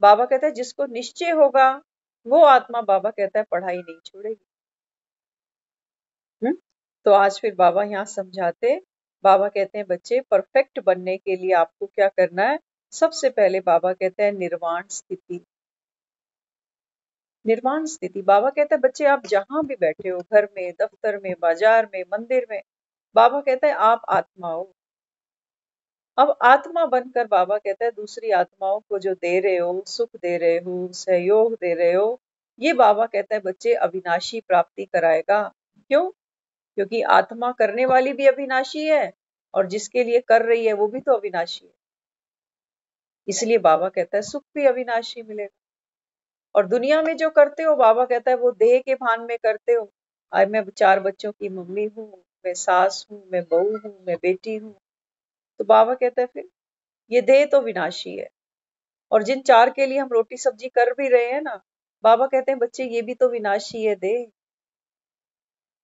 बाबा कहते हैं जिसको निश्चय होगा वो आत्मा, बाबा कहता है, पढ़ाई नहीं छोड़ेगी। तो आज फिर बाबा यहाँ समझाते, बाबा कहते हैं बच्चे परफेक्ट बनने के लिए आपको क्या करना है। सबसे पहले बाबा कहते हैं निर्वाण स्थिति। निर्वाण स्थिति, बाबा कहते हैं बच्चे आप जहां भी बैठे हो, घर में, दफ्तर में, बाजार में, मंदिर में, बाबा कहते हैं आप आत्मा हो। अब आत्मा बनकर बाबा कहता है दूसरी आत्माओं को जो दे रहे हो, सुख दे रहे हो, सहयोग दे रहे हो, ये बाबा कहता है बच्चे अविनाशी प्राप्ति कराएगा। क्यों? क्योंकि आत्मा करने वाली भी अविनाशी है और जिसके लिए कर रही है वो भी तो अविनाशी है। इसलिए बाबा कहता है सुख भी अविनाशी मिलेगा। और दुनिया में जो करते हो, बाबा कहता है वो देह के भान में करते हो। आज मैं 4 बच्चों की मम्मी हूँ, मैं सास हूँ, मैं बहू हूँ, मैं बेटी हूँ। तो बाबा कहता है फिर ये देह तो विनाशी है, और जिन 4 के लिए हम रोटी सब्जी कर भी रहे हैं ना, बाबा कहते हैं बच्चे ये भी तो विनाशी है। देह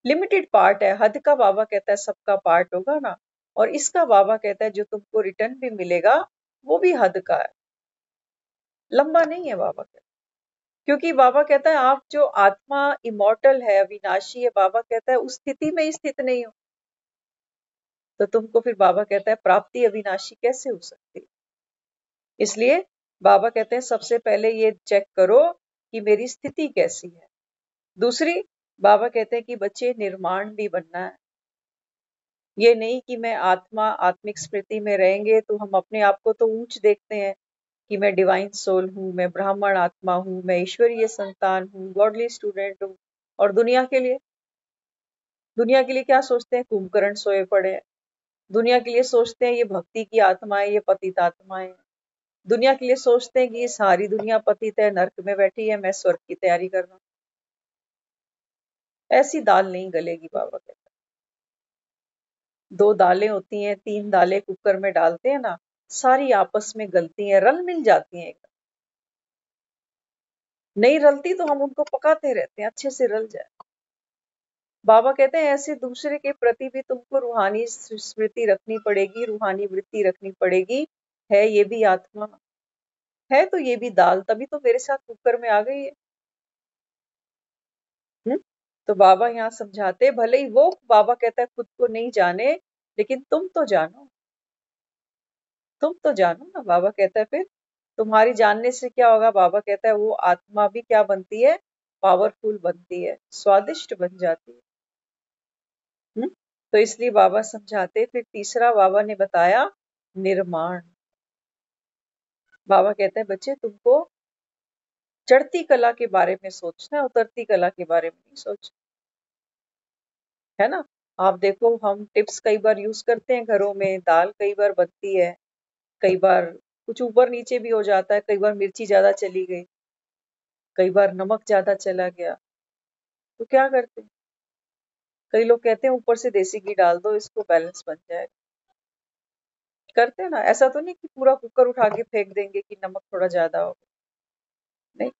लिमिटेड पार्ट है, हद का बाबा कहता है सबका पार्ट होगा ना। और इसका बाबा कहता है जो तुमको रिटर्न भी मिलेगा वो भी हद का है, लंबा नहीं है। बाबा कहता है क्योंकि बाबा कहता है आप जो आत्मा इमॉर्टल है, अविनाशी है, बाबा कहता है उस स्थिति में स्थित नहीं हो, तो तुमको फिर बाबा कहता है प्राप्ति अविनाशी कैसे हो सकती है। इसलिए बाबा कहते हैं सबसे पहले ये चेक करो कि मेरी स्थिति कैसी है। दूसरी, बाबा कहते हैं कि बच्चे निर्माण भी बनना है। ये नहीं कि मैं आत्मा, आत्मिक स्मृति में रहेंगे तो हम अपने आप को तो ऊंच देखते हैं कि मैं डिवाइन सोल हूँ, मैं ब्राह्मण आत्मा हूँ, मैं ईश्वरीय संतान हूँ, गॉडली स्टूडेंट हूँ। और दुनिया के लिए क्या सोचते हैं, कुंभकर्ण सोए पड़े हैं। दुनिया के लिए सोचते हैं ये भक्ति की आत्माएं, ये पतित आत्माएं हैं। दुनिया के लिए सोचते हैं कि ये सारी दुनिया पतित है, नर्क में बैठी है, मैं स्वर्ग की तैयारी कर रहा हूँ। ऐसी दाल नहीं गलेगी। बाबा कहते हैं 2 दालें होती हैं, 3 दालें कुकर में डालते हैं ना, सारी आपस में गलती हैं, रल मिल जाती हैं एकदम। नहीं रलती तो हम उनको पकाते रहते हैं अच्छे से रल जाए। बाबा कहते हैं ऐसे दूसरे के प्रति भी तुमको रूहानी स्मृति रखनी पड़ेगी, रूहानी वृत्ति रखनी पड़ेगी। है ये भी आत्मा, है तो ये भी दाल, तभी तो मेरे साथ कुकर में आ गई है। तो बाबा यहाँ समझाते, भले ही वो, बाबा कहता है खुद को नहीं जाने, लेकिन तुम तो जानो, तुम तो जानो ना। बाबा कहता है फिर तुम्हारी जानने से क्या होगा। बाबा कहता है वो आत्मा भी क्या बनती है, पावरफुल बनती है, स्वादिष्ट बन जाती है। तो इसलिए बाबा समझाते, फिर तीसरा बाबा ने बताया निर्माण। बाबा कहते हैं बच्चे तुमको चढ़ती कला के बारे में सोचना है, उतरती कला के बारे में नहीं सोचना, है ना। आप देखो हम टिप्स कई बार यूज करते हैं घरों में, दाल कई बार बनती है, कई बार कुछ ऊपर नीचे भी हो जाता है, कई बार मिर्ची ज्यादा चली गई, कई बार नमक ज्यादा चला गया, तो क्या करते हैं, कई लोग कहते हैं ऊपर से देसी घी डाल दो इसको बैलेंस बन जाएगा। करते हैं ना, ऐसा तो नहीं कि पूरा कुकर उठा के फेंक देंगे कि नमक थोड़ा ज्यादा हो, नहीं।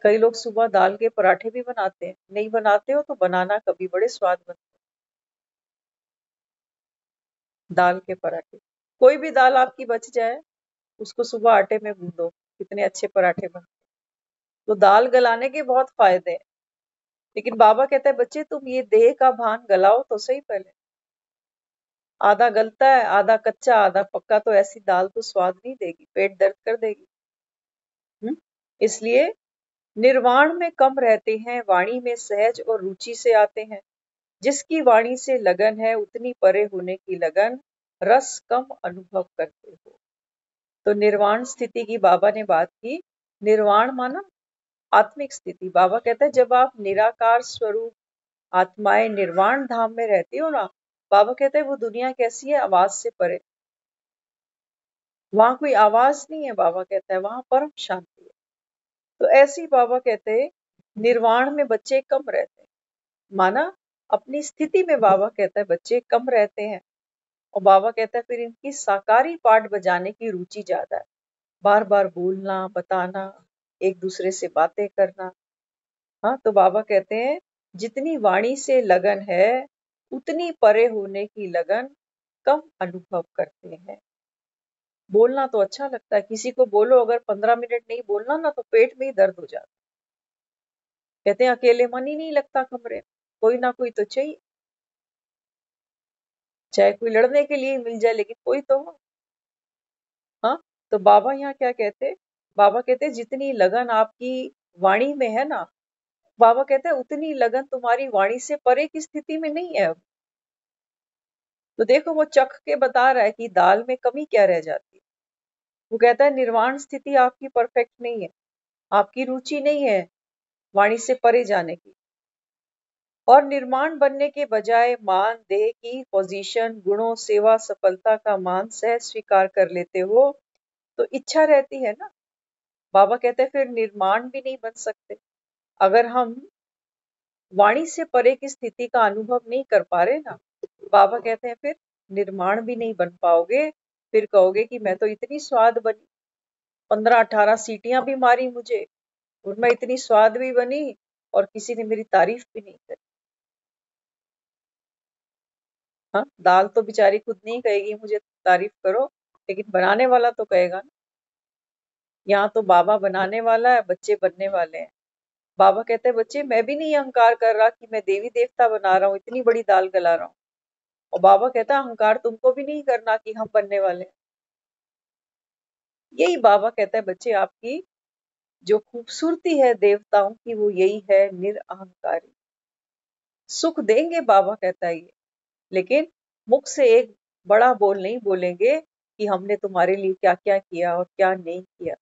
कई लोग सुबह दाल के पराठे भी बनाते हैं, नहीं बनाते हो तो बनाना, कभी बड़े स्वाद बनते हैं दाल के पराठे। कोई भी दाल आपकी बच जाए उसको सुबह आटे में गूंदो, कितने अच्छे पराठे बनते हैं। तो दाल गलाने के बहुत फायदे हैं, लेकिन बाबा कहता है बच्चे तुम ये देह का भान गलाओ तो सही पहले। आधा गलता है, आधा कच्चा, आधा पक्का, तो ऐसी दाल तो स्वाद नहीं देगी, पेट दर्द कर देगी। इसलिए निर्वाण में कम रहते हैं, वाणी में सहज और रुचि से आते हैं। जिसकी वाणी से लगन है उतनी परे होने की लगन, रस कम अनुभव करते हो। तो निर्वाण स्थिति की बाबा ने बात की। निर्वाण माना आत्मिक स्थिति। बाबा कहता है जब आप निराकार स्वरूप आत्माएं निर्वाण धाम में रहती हो ना, बाबा कहते हैं वो दुनिया कैसी है, आवाज से परे। वहां कोई आवाज नहीं है, बाबा कहता है वहां परम शांति है। तो ऐसी बाबा कहते हैं निर्वाण में बच्चे कम रहते हैं, माना अपनी स्थिति में बाबा कहता है बच्चे कम रहते हैं। और बाबा कहता है फिर इनकी साकारी पाठ बजाने की रुचि ज्यादा है। बार बार बोलना, बताना, एक दूसरे से बातें करना। हाँ, तो बाबा कहते हैं जितनी वाणी से लगन है उतनी परे होने की लगन कम अनुभव करते हैं। बोलना तो अच्छा लगता है, किसी को बोलो अगर 15 मिनट नहीं बोलना ना तो पेट में ही दर्द हो जाता। कहते हैं अकेले मन ही नहीं लगता कमरे में, कोई ना कोई तो चाहिए, चाहे कोई लड़ने के लिए मिल जाए लेकिन कोई तो हो। हाँ, तो बाबा यहाँ क्या कहते, बाबा कहते जितनी लगन आपकी वाणी में है ना, बाबा कहते हैं उतनी लगन तुम्हारी वाणी से परे की स्थिति में नहीं है अब। तो देखो वो चख के बता रहा है कि दाल में कमी क्या रह जाती है। वो कहता है निर्वाण स्थिति आपकी परफेक्ट नहीं है, आपकी रुचि नहीं है वाणी से परे जाने की। और निर्माण बनने के बजाय मान देह की पोजीशन, गुणों, सेवा, सफलता का मान सह स्वीकार कर लेते हो तो इच्छा रहती है ना। बाबा कहते हैं फिर निर्माण भी नहीं बन सकते। अगर हम वाणी से परे की स्थिति का अनुभव नहीं कर पा रहे ना, बाबा कहते हैं फिर निर्माण भी नहीं बन पाओगे। फिर कहोगे कि मैं तो इतनी स्वाद बनी, 15-18 सीटियां भी मारी मुझे और मैं इतनी स्वाद भी बनी और किसी ने मेरी तारीफ भी नहीं करी। हाँ, दाल तो बेचारी खुद नहीं कहेगी मुझे तारीफ करो, लेकिन बनाने वाला तो कहेगा ना। यहाँ तो बाबा बनाने वाला है, बच्चे बनने वाले हैं। बाबा कहते हैं बच्चे मैं भी नहीं अहंकार कर रहा कि मैं देवी देवता बना रहा हूँ, इतनी बड़ी दाल गला रहा हूँ। और बाबा कहता है अहंकार तुमको भी नहीं करना कि हम बनने वाले हैं। यही बाबा कहता है बच्चे आपकी जो खूबसूरती है देवताओं की वो यही है निरअहंकारी। सुख देंगे बाबा कहता है ये, लेकिन मुख से एक बड़ा बोल नहीं बोलेंगे कि हमने तुम्हारे लिए क्या क्या किया और क्या नहीं किया।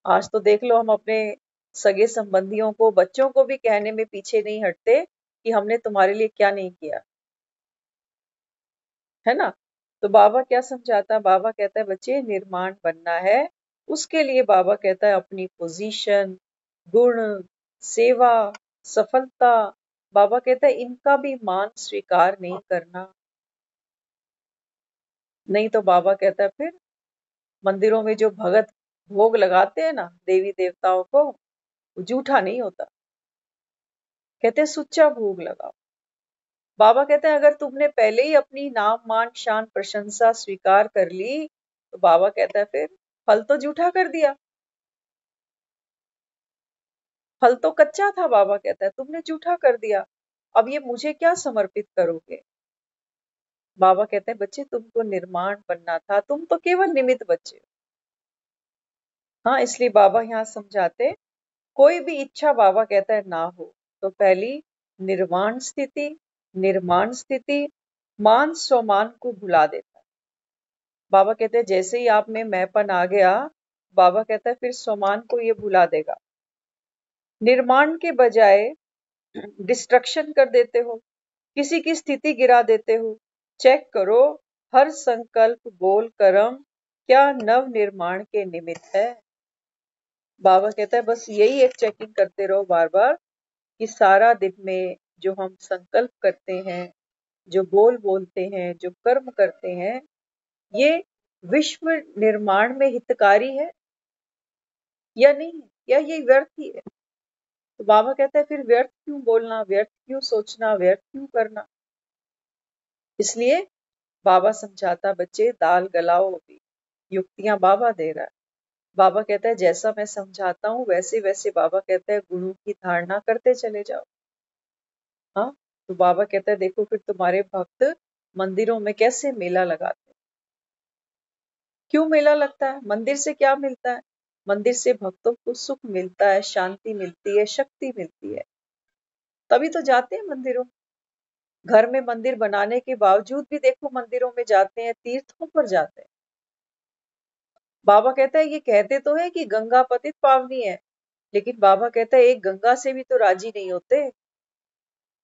आज तो देख लो हम अपने सगे संबंधियों को, बच्चों को भी कहने में पीछे नहीं हटते कि हमने तुम्हारे लिए क्या नहीं किया, है ना। तो बाबा क्या समझाता है, बाबा कहता है बच्चे निर्माण बनना है, उसके लिए बाबा कहता है अपनी पोजीशन, गुण, सेवा, सफलता, बाबा कहता है इनका भी मान स्वीकार नहीं करना। नहीं तो बाबा कहता है फिर मंदिरों में जो भगत भोग लगाते हैं ना देवी देवताओं को, वो जूठा नहीं होता, कहते हैं सुच्चा भोग लगाओ। बाबा कहते हैं अगर तुमने पहले ही अपनी नाम मान शान प्रशंसा स्वीकार कर ली तो बाबा कहता है फिर फल तो जूठा कर दिया, फल तो कच्चा था। बाबा कहता है तुमने जूठा कर दिया, अब ये मुझे क्या समर्पित करोगे। बाबा कहते हैं बच्चे तुमको निर्माण बनना था, तुम तो केवल निमित्त बच्चे हो। हाँ, इसलिए बाबा यहाँ समझाते कोई भी इच्छा बाबा कहता है ना हो तो पहली निर्वाण स्थिति, निर्माण स्थिति मान स्वमान को भुला देता है। बाबा कहते हैं जैसे ही आप में मैंपन आ गया, बाबा कहता है फिर स्वमान को ये भुला देगा। निर्माण के बजाय डिस्ट्रक्शन कर देते हो, किसी की स्थिति गिरा देते हो। चेक करो हर संकल्प बोल कर्म क्या नव निर्माण के निमित्त है। बाबा कहता है बस यही एक चेकिंग करते रहो बार बार कि सारा दिन में जो हम संकल्प करते हैं, जो बोल बोलते हैं, जो कर्म करते हैं, ये विश्व निर्माण में हितकारी है या नहीं है, या ये व्यर्थ ही है। तो बाबा कहता है फिर व्यर्थ क्यों बोलना, व्यर्थ क्यों सोचना, व्यर्थ क्यों करना। इसलिए बाबा समझाता बच्चे दाल गलाओ अभी, युक्तियां बाबा दे रहा है। बाबा कहता है जैसा मैं समझाता हूँ वैसे वैसे बाबा कहता है गुरु की धारणा करते चले जाओ। हाँ, तो बाबा कहता है देखो फिर तुम्हारे भक्त मंदिरों में कैसे मेला लगाते हैं। क्यों मेला लगता है, मंदिर से क्या मिलता है, मंदिर से भक्तों को सुख मिलता है, शांति मिलती है, शक्ति मिलती है, तभी तो जाते हैं मंदिरों। घर में मंदिर बनाने के बावजूद भी देखो मंदिरों में जाते हैं, तीर्थों पर जाते हैं। बाबा कहता है ये कहते तो है कि गंगा पतित पावनी है, लेकिन बाबा कहता है एक गंगा से भी तो राजी नहीं होते।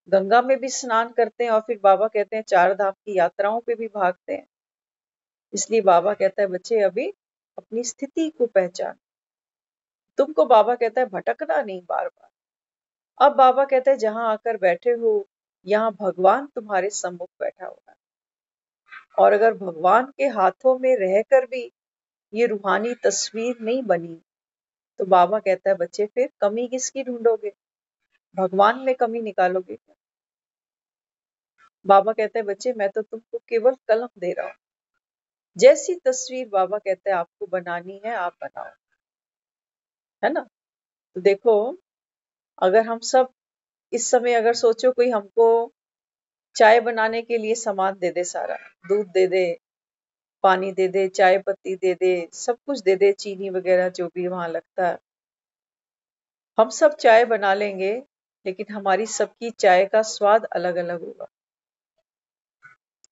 गंगा में भी स्नान करते हैं और फिर बाबा कहते हैं 4 धाम की यात्राओं पे भी भागते हैं। इसलिए बाबा कहता है बच्चे अभी अपनी स्थिति को पहचान। तुमको बाबा कहता है भटकना नहीं बार बार। अब बाबा कहता है जहां आकर बैठे हो यहाँ भगवान तुम्हारे सम्मुख बैठा हुआ है, और अगर भगवान के हाथों में रहकर भी ये रूहानी तस्वीर नहीं बनी, तो बाबा कहता है बच्चे फिर कमी किसकी ढूंढोगे? भगवान में कमी निकालोगे क्या? बाबा कहता है बच्चे मैं तो तुमको केवल कलम दे रहा हूँ, जैसी तस्वीर बाबा कहता है आपको बनानी है आप बनाओ, है ना। तो देखो, अगर हम सब इस समय अगर सोचो कोई हमको चाय बनाने के लिए सामान दे दे, सारा दूध दे दे, पानी दे दे, चाय पत्ती दे दे, सब कुछ दे दे, चीनी वगैरह जो भी वहां लगता है, हम सब चाय बना लेंगे, लेकिन हमारी सबकी चाय का स्वाद अलग अलग होगा,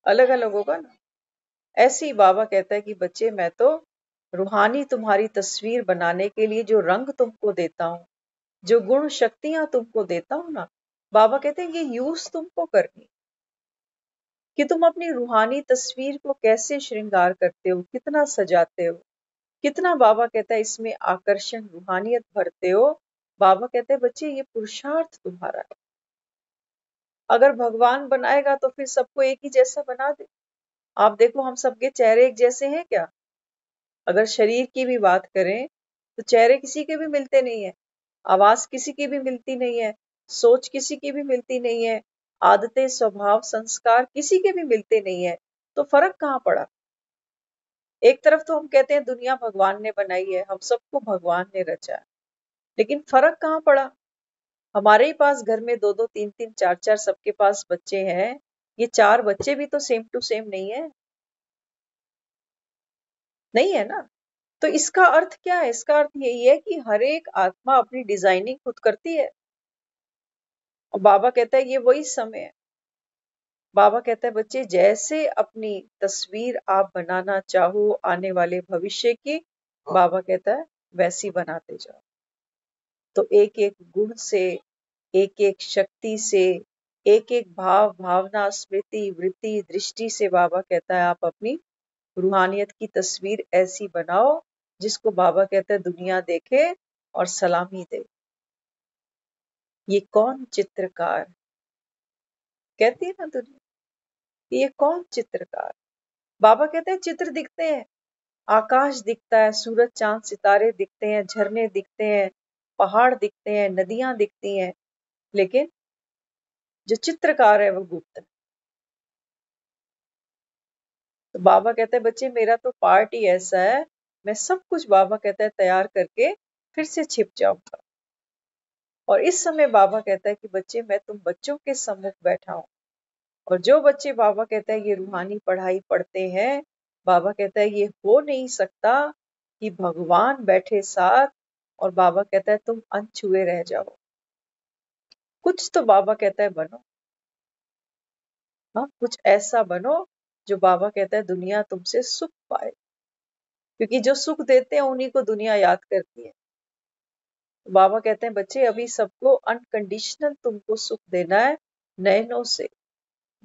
अलग अलग होगा ना। ऐसे ही बाबा कहता है कि बच्चे मैं तो रूहानी तुम्हारी तस्वीर बनाने के लिए जो रंग तुमको देता हूँ, जो गुण शक्तियां तुमको देता हूँ ना, बाबा कहते हैं ये यूज तुमको करनी, कि तुम अपनी रूहानी तस्वीर को कैसे श्रृंगार करते हो, कितना सजाते हो, कितना बाबा कहता है इसमें आकर्षण रूहानियत भरते हो। बाबा कहते हैं बच्चे ये पुरुषार्थ तुम्हारा है। अगर भगवान बनाएगा तो फिर सबको एक ही जैसा बना दे। आप देखो हम सबके चेहरे एक जैसे हैं क्या? अगर शरीर की भी बात करें तो चेहरे किसी के भी मिलते नहीं है, आवाज किसी की भी मिलती नहीं है, सोच किसी की भी मिलती नहीं है, आदतें स्वभाव संस्कार किसी के भी मिलते नहीं है, तो फर्क कहाँ पड़ा? एक तरफ तो हम कहते हैं दुनिया भगवान ने बनाई है, हम सबको भगवान ने रचा है, लेकिन फर्क कहाँ पड़ा? हमारे ही पास घर में दो दो तीन तीन चार चार सबके पास बच्चे हैं, ये चार बच्चे भी तो सेम टू सेम नहीं है, नहीं है ना। तो इसका अर्थ क्या है? इसका अर्थ यही है कि हर एक आत्मा अपनी डिजाइनिंग खुद करती है, और बाबा कहता है ये वही समय है। बाबा कहता है बच्चे जैसे अपनी तस्वीर आप बनाना चाहो आने वाले भविष्य की, बाबा कहता है वैसी बनाते जाओ। तो एक एक गुण से, एक एक शक्ति से, एक एक भाव भावना स्मृति वृत्ति दृष्टि से बाबा कहता है आप अपनी रूहानियत की तस्वीर ऐसी बनाओ जिसको बाबा कहता है दुनिया देखे और सलामी दे। ये कौन चित्रकार, कहती है ना दुनिया, ये कौन चित्रकार? बाबा कहते हैं चित्र दिखते हैं, आकाश दिखता है, सूरज चांद सितारे दिखते हैं, झरने दिखते हैं, पहाड़ दिखते हैं, नदियां दिखती हैं, लेकिन जो चित्रकार है वो गुप्त है। तो बाबा कहते हैं बच्चे मेरा तो पार्ट ही ऐसा है, मैं सब कुछ बाबा कहता है तैयार करके फिर से छिप जाऊंगा। और इस समय बाबा कहता है कि बच्चे मैं तुम बच्चों के सम्मुख बैठा हूं, और जो बच्चे बाबा कहता है ये रूहानी पढ़ाई पढ़ते हैं, बाबा कहता है ये हो नहीं सकता कि भगवान बैठे साथ और बाबा कहता है तुम अनछुए रह जाओ। कुछ तो बाबा कहता है बनो, हाँ कुछ ऐसा बनो जो बाबा कहता है दुनिया तुमसे सुख पाए, क्योंकि जो सुख देते हैं उन्हीं को दुनिया याद करती है। बाबा कहते हैं बच्चे अभी सबको अनकंडीशनल तुमको सुख देना है, नयनों से,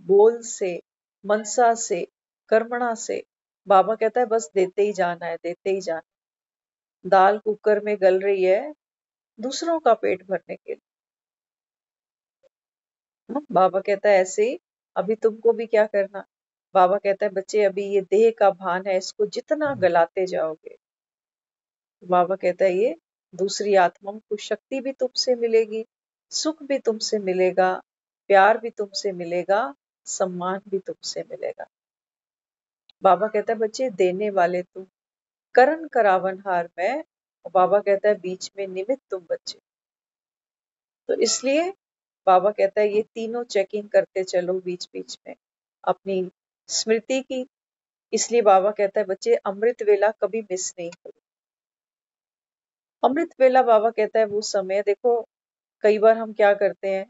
बोल से, मनसा से, कर्मणा से। बाबा कहता है बस देते ही जाना है, देते ही जाना है। दाल कुकर में गल रही है दूसरों का पेट भरने के लिए, हाँ? बाबा कहता है ऐसे ही अभी तुमको भी क्या करना। बाबा कहता है बच्चे अभी ये देह का भान है, इसको जितना गलाते जाओगे, बाबा कहता है ये दूसरी आत्माओं को शक्ति भी तुमसे मिलेगी, सुख भी तुमसे मिलेगा, प्यार भी तुमसे मिलेगा, सम्मान भी तुमसे मिलेगा। बाबा कहता है बच्चे देने वाले तुम, करण करावनहार मैं, और बाबा कहता है बीच में निमित्त तुम बच्चे। तो इसलिए बाबा कहता है ये तीनों चेकिंग करते चलो बीच बीच में अपनी स्मृति की। इसलिए बाबा कहता है बच्चे अमृत वेला कभी मिस नहीं करो। अमृत वेला बाबा कहता है वो समय देखो, कई बार हम क्या करते हैं,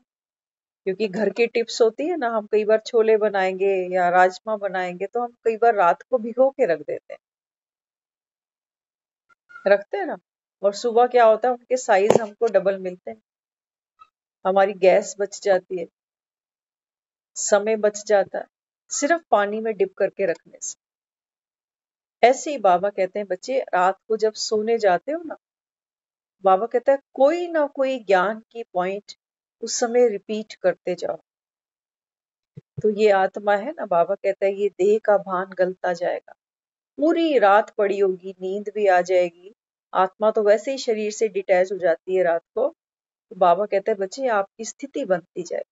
क्योंकि घर की टिप्स होती है ना, हम कई बार छोले बनाएंगे या राजमा बनाएंगे तो हम कई बार रात को भिगो के रख देते हैं, रखते हैं ना, और सुबह क्या होता है उनके साइज हमको डबल मिलते हैं, हमारी गैस बच जाती है, समय बच जाता है सिर्फ पानी में डिप करके रखने से। ऐसे ही बाबा कहते हैं बच्चे रात को जब सोने जाते हो ना, बाबा कहता है कोई ना कोई ज्ञान की पॉइंट उस समय रिपीट करते जाओ। तो ये आत्मा है ना, बाबा कहता है ये देह का भान गलता जाएगा, पूरी रात पड़ी होगी, नींद भी आ जाएगी, आत्मा तो वैसे ही शरीर से डिटैच हो जाती है रात को। तो बाबा कहते हैं बच्चे आपकी स्थिति बनती जाए,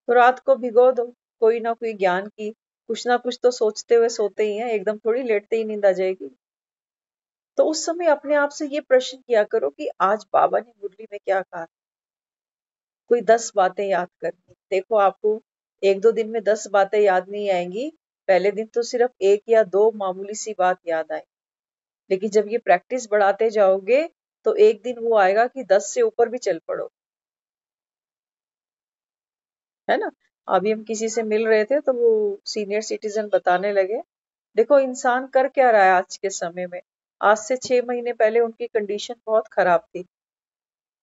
तो रात को भिगो दो कोई ना कोई ज्ञान की, कुछ ना कुछ तो सोचते हुए सोते ही हैं, एकदम थोड़ी लेटते ही नींद आ जाएगी। तो उस समय अपने आप से ये प्रश्न किया करो कि आज बाबा ने मुरली में क्या कहा। कोई 10 बातें याद करनी, देखो आपको 1-2 दिन में 10 बातें याद नहीं आएंगी, पहले दिन तो सिर्फ 1 या 2 मामूली सी बात याद आए, लेकिन जब ये प्रैक्टिस बढ़ाते जाओगे तो एक दिन वो आएगा कि 10 से ऊपर भी चल पड़ो, है ना। अभी हम किसी से मिल रहे थे तो वो सीनियर सिटीजन बताने लगे, देखो इंसान कर क्या रहा है आज के समय में। आज से 6 महीने पहले उनकी कंडीशन बहुत खराब थी,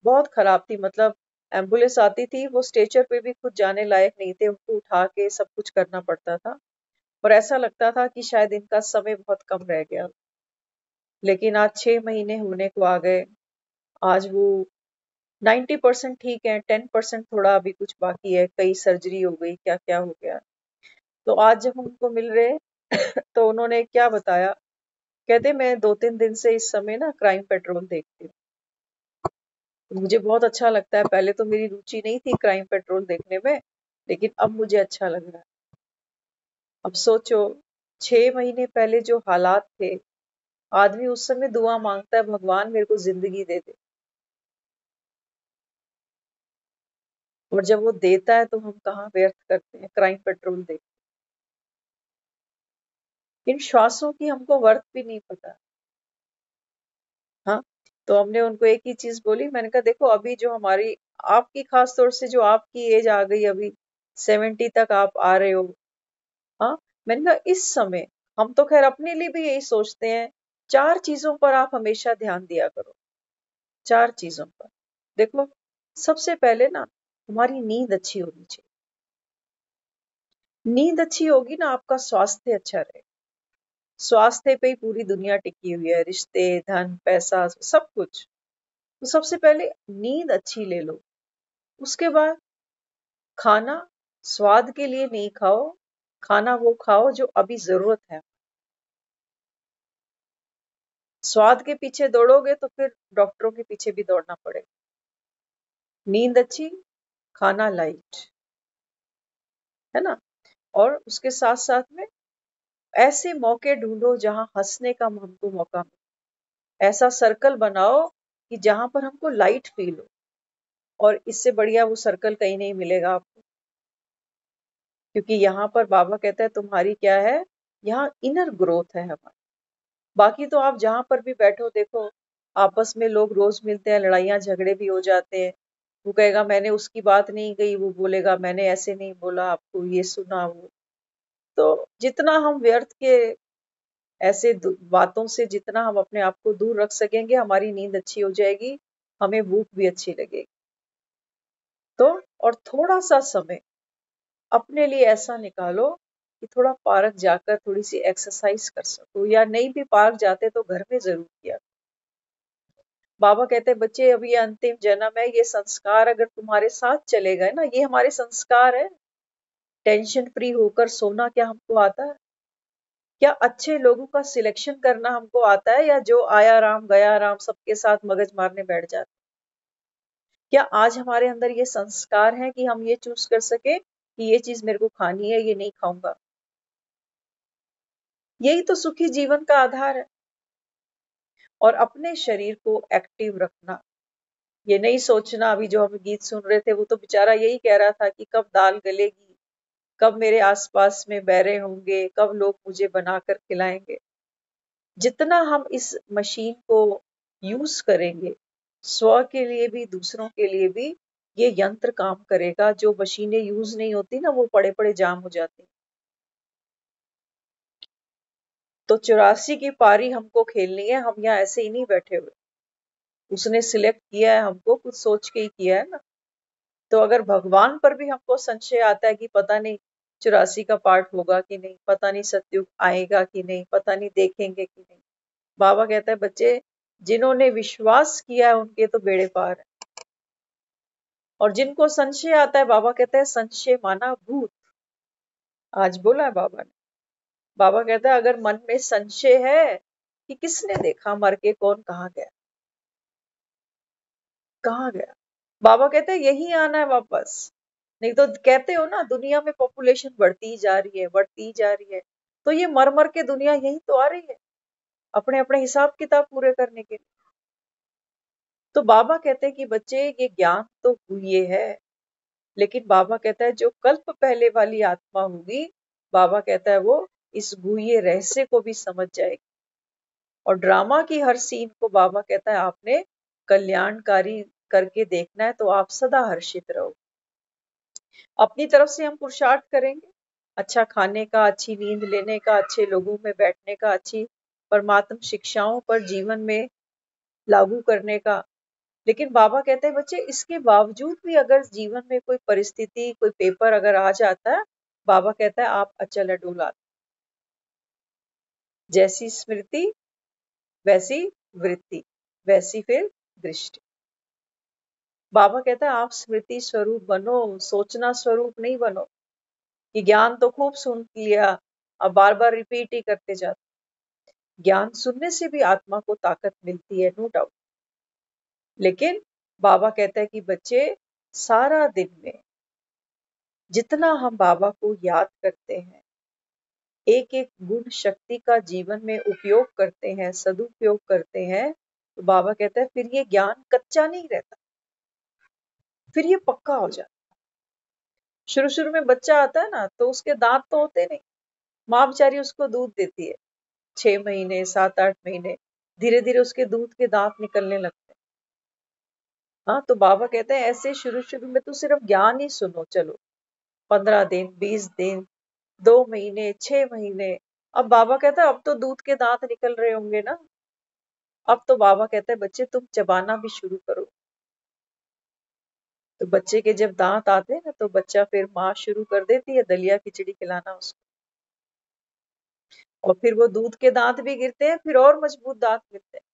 बहुत खराब थी, मतलब एम्बुलेंस आती थी वो स्ट्रेचर पे भी खुद जाने लायक नहीं थे, उनको उठा के सब कुछ करना पड़ता था, और ऐसा लगता था कि शायद इनका समय बहुत कम रह गया। लेकिन आज 6 महीने होने को आ गए, आज वो 90% ठीक है, 10% थोड़ा अभी कुछ बाकी है, कई सर्जरी हो गई, क्या क्या हो गया। तो आज जब हम उनको मिल रहे तो उन्होंने क्या बताया, कहते मैं 2-3 दिन से इस समय ना क्राइम पेट्रोल देखती हूँ, तो मुझे बहुत अच्छा लगता है, पहले तो मेरी रुचि नहीं थी क्राइम पेट्रोल देखने में, लेकिन अब मुझे अच्छा लग रहा है। अब सोचो 6 महीने पहले जो हालात थे, आदमी उस समय दुआ मांगता है भगवान मेरे को जिंदगी दे दे, और जब वो देता है तो हम कहाँ व्यर्थ करते हैं क्राइम पेट्रोल देख। इन श्वासों की हमको वर्थ भी नहीं पता। हाँ, तो हमने उनको एक ही चीज बोली, मैंने कहा देखो अभी जो हमारी, आपकी खास तौर से जो आपकी एज आ गई अभी 70 तक आप आ रहे हो, हाँ, मैंने कहा इस समय हम तो खैर अपने लिए भी यही सोचते हैं, 4 चीजों पर आप हमेशा ध्यान दिया करो, 4 चीजों पर। देखो, सबसे पहले ना हमारी नींद अच्छी होनी चाहिए, नींद अच्छी होगी ना आपका स्वास्थ्य अच्छा रहेगा, स्वास्थ्य पे ही पूरी दुनिया टिकी हुई है, रिश्ते, धन, पैसा, सब कुछ। तो सबसे पहले नींद अच्छी ले लो, उसके बाद खाना स्वाद के लिए नहीं खाओ, खाना वो खाओ जो अभी जरूरत है। स्वाद के पीछे दौड़ोगे तो फिर डॉक्टरों के पीछे भी दौड़ना पड़ेगा। नींद अच्छी, खाना लाइट, है ना। और उसके साथ साथ में ऐसे मौके ढूंढो जहां हंसने का हमको मौका मिले, ऐसा सर्कल बनाओ कि जहां पर हमको लाइट फील हो, और इससे बढ़िया वो सर्कल कहीं नहीं मिलेगा आपको, क्योंकि यहाँ पर बाबा कहता है तुम्हारी क्या है, यहाँ इनर ग्रोथ है हमारी। बाकी तो आप जहां पर भी बैठो देखो, आपस में लोग रोज मिलते हैं, लड़ाइयाँ झगड़े भी हो जाते हैं, वो कहेगा मैंने उसकी बात नहीं कही, वो बोलेगा मैंने ऐसे नहीं बोला, आपको ये सुना वो। तो जितना हम व्यर्थ के ऐसे बातों से जितना हम अपने आप को दूर रख सकेंगे, हमारी नींद अच्छी हो जाएगी, हमें भूख भी अच्छी लगेगी। तो और थोड़ा सा समय अपने लिए ऐसा निकालो कि थोड़ा पार्क जाकर थोड़ी सी एक्सरसाइज कर सको, या नहीं भी पार्क जाते तो घर में जरूर किया। बाबा कहते हैं बच्चे अभी ये अंतिम जन्म है, ये संस्कार अगर तुम्हारे साथ चले गए ना, ये हमारे संस्कार है। टेंशन फ्री होकर सोना क्या हमको आता है? क्या अच्छे लोगों का सिलेक्शन करना हमको आता है, या जो आया राम गया राम सबके साथ मगज मारने बैठ जाते? क्या आज हमारे अंदर ये संस्कार है कि हम ये चूज कर सके कि ये चीज मेरे को खानी है, ये नहीं खाऊंगा? यही तो सुखी जीवन का आधार है। और अपने शरीर को एक्टिव रखना, ये नहीं सोचना, अभी जो हम गीत सुन रहे थे वो तो बेचारा यही कह रहा था कि कब दाल गलेगी, कब मेरे आसपास में बैरे होंगे, कब लोग मुझे बनाकर खिलाएंगे। जितना हम इस मशीन को यूज करेंगे, स्व के लिए भी दूसरों के लिए भी, ये यंत्र काम करेगा। जो मशीनें यूज नहीं होती ना, वो पड़े पड़े जाम हो जाती। तो 84 की पारी हमको खेलनी है, हम यहाँ ऐसे ही नहीं बैठे हुए, उसने सिलेक्ट किया है हमको, कुछ सोच के ही किया है ना। तो अगर भगवान पर भी हमको संशय आता है कि पता नहीं 84 का पार्ट होगा कि नहीं, पता नहीं सतयुग आएगा कि नहीं, पता नहीं देखेंगे कि नहीं, बाबा कहता है बच्चे जिन्होंने विश्वास किया है उनके तो बेड़े पार है। और जिनको संशय आता है, बाबा कहता है संशय माना भूत। आज बोला है बाबा ने, बाबा कहता है अगर मन में संशय है कि किसने देखा मर के कौन कहाँ गया, कहाँ गया, बाबा कहते हैं यही आना है वापस। नहीं तो कहते हो ना दुनिया में पॉपुलेशन बढ़ती जा रही है, बढ़ती जा रही है, तो ये मर मर के दुनिया यही तो आ रही है अपने अपने हिसाब किताब पूरे करने के लिए। तो बाबा कहते हैं कि बच्चे ये ज्ञान तो हुई है, लेकिन बाबा कहता है जो कल्प पहले वाली आत्मा होगी, बाबा कहता है वो इस गुह्य रहस्य को भी समझ जाएगी। और ड्रामा की हर सीन को बाबा कहता है आपने कल्याणकारी करके देखना है तो आप सदा हर्षित रहो। अपनी तरफ से हम पुरुषार्थ करेंगे, अच्छा खाने का, अच्छी नींद लेने का, अच्छे लोगों में बैठने का, अच्छी परमात्म शिक्षाओं पर जीवन में लागू करने का। लेकिन बाबा कहते हैं बच्चे इसके बावजूद भी अगर जीवन में कोई परिस्थिति, कोई पेपर अगर आ जाता है, बाबा कहता है आप अचल अडोल आते, जैसी स्मृति वैसी वृत्ति, वैसी फिर दृष्टि। बाबा कहता है आप स्मृति स्वरूप बनो, सोचना स्वरूप नहीं बनो कि ज्ञान तो खूब सुन लिया, अब बार बार रिपीट ही करते जाते। ज्ञान सुनने से भी आत्मा को ताकत मिलती है, नो डाउट। लेकिन बाबा कहता है कि बच्चे सारा दिन में जितना हम बाबा को याद करते हैं, एक एक गुण शक्ति का जीवन में उपयोग करते हैं, सदुपयोग करते हैं, तो बाबा कहता है फिर ये ज्ञान कच्चा नहीं रहता, फिर ये पक्का हो जाता। शुरू शुरू में बच्चा आता है ना तो उसके दांत तो होते नहीं, माँ बेचारी उसको दूध देती है 6 महीने, 7-8 महीने, धीरे धीरे उसके दूध के दांत निकलने लगते हैं। हाँ, तो बाबा कहते हैं ऐसे शुरू शुरू में तो सिर्फ ज्ञान ही सुनो, चलो 15 दिन, 20 दिन, 2 महीने, 6 महीने। अब बाबा कहता है अब तो दूध के दांत निकल रहे होंगे ना, अब तो बाबा कहता है बच्चे तुम चबाना भी शुरू करो। तो बच्चे के जब दांत आते हैं ना तो बच्चा फिर माँ शुरू कर देती है दलिया खिचड़ी खिलाना उसको, और फिर वो दूध के दांत भी गिरते हैं, फिर और मजबूत दांत गिरते हैं।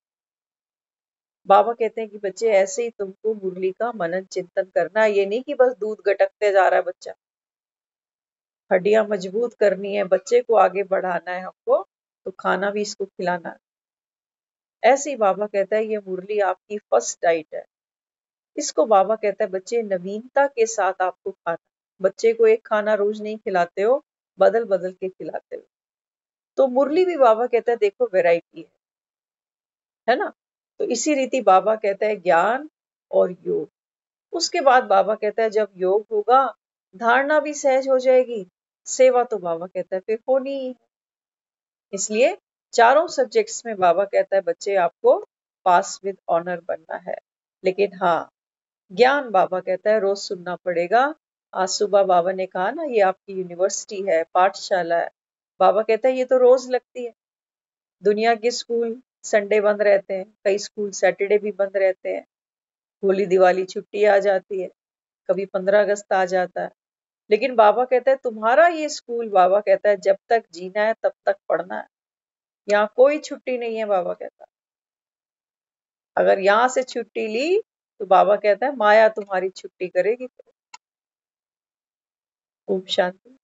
बाबा कहते हैं कि बच्चे ऐसे ही तुमको मुरली का मनन चिंतन करना है, ये नहीं कि बस दूध गटकते जा रहा है बच्चा। हड्डियां मजबूत करनी है, बच्चे को आगे बढ़ाना है हमको, तो खाना भी इसको खिलाना है। ऐसे ही बाबा कहता है ये मुरली आपकी फर्स्ट डाइट है। इसको बाबा कहता है बच्चे नवीनता के साथ आपको खाना। बच्चे को एक खाना रोज नहीं खिलाते हो, बदल बदल के खिलाते हो। तो मुरली भी बाबा कहता है देखो वैरायटी है ना। तो इसी रीति बाबा कहता है ज्ञान और योग। उसके बाद बाबा कहता है जब योग होगा, धारणा भी सहज हो जाएगी, सेवा तो बाबा कहता है फिर होनी ही है। इसलिए चारों सब्जेक्ट्स में बाबा कहता है बच्चे आपको पास विद ऑनर बनना है। लेकिन हाँ, ज्ञान बाबा कहता है रोज सुनना पड़ेगा। आज सुबह बाबा ने कहा ना ये आपकी यूनिवर्सिटी है, पाठशाला है। बाबा कहता है ये तो रोज लगती है। दुनिया के स्कूल संडे बंद रहते हैं, कई स्कूल सैटरडे भी बंद रहते हैं, होली दिवाली छुट्टी आ जाती है, कभी 15 अगस्त आ जाता है। लेकिन बाबा कहता है तुम्हारा ये स्कूल, बाबा कहता है जब तक जीना है तब तक पढ़ना है, यहाँ कोई छुट्टी नहीं है। बाबा कहता है अगर यहाँ से छुट्टी ली तो बाबा कहता है माया तुम्हारी छुट्टी करेगी। ओम शांति।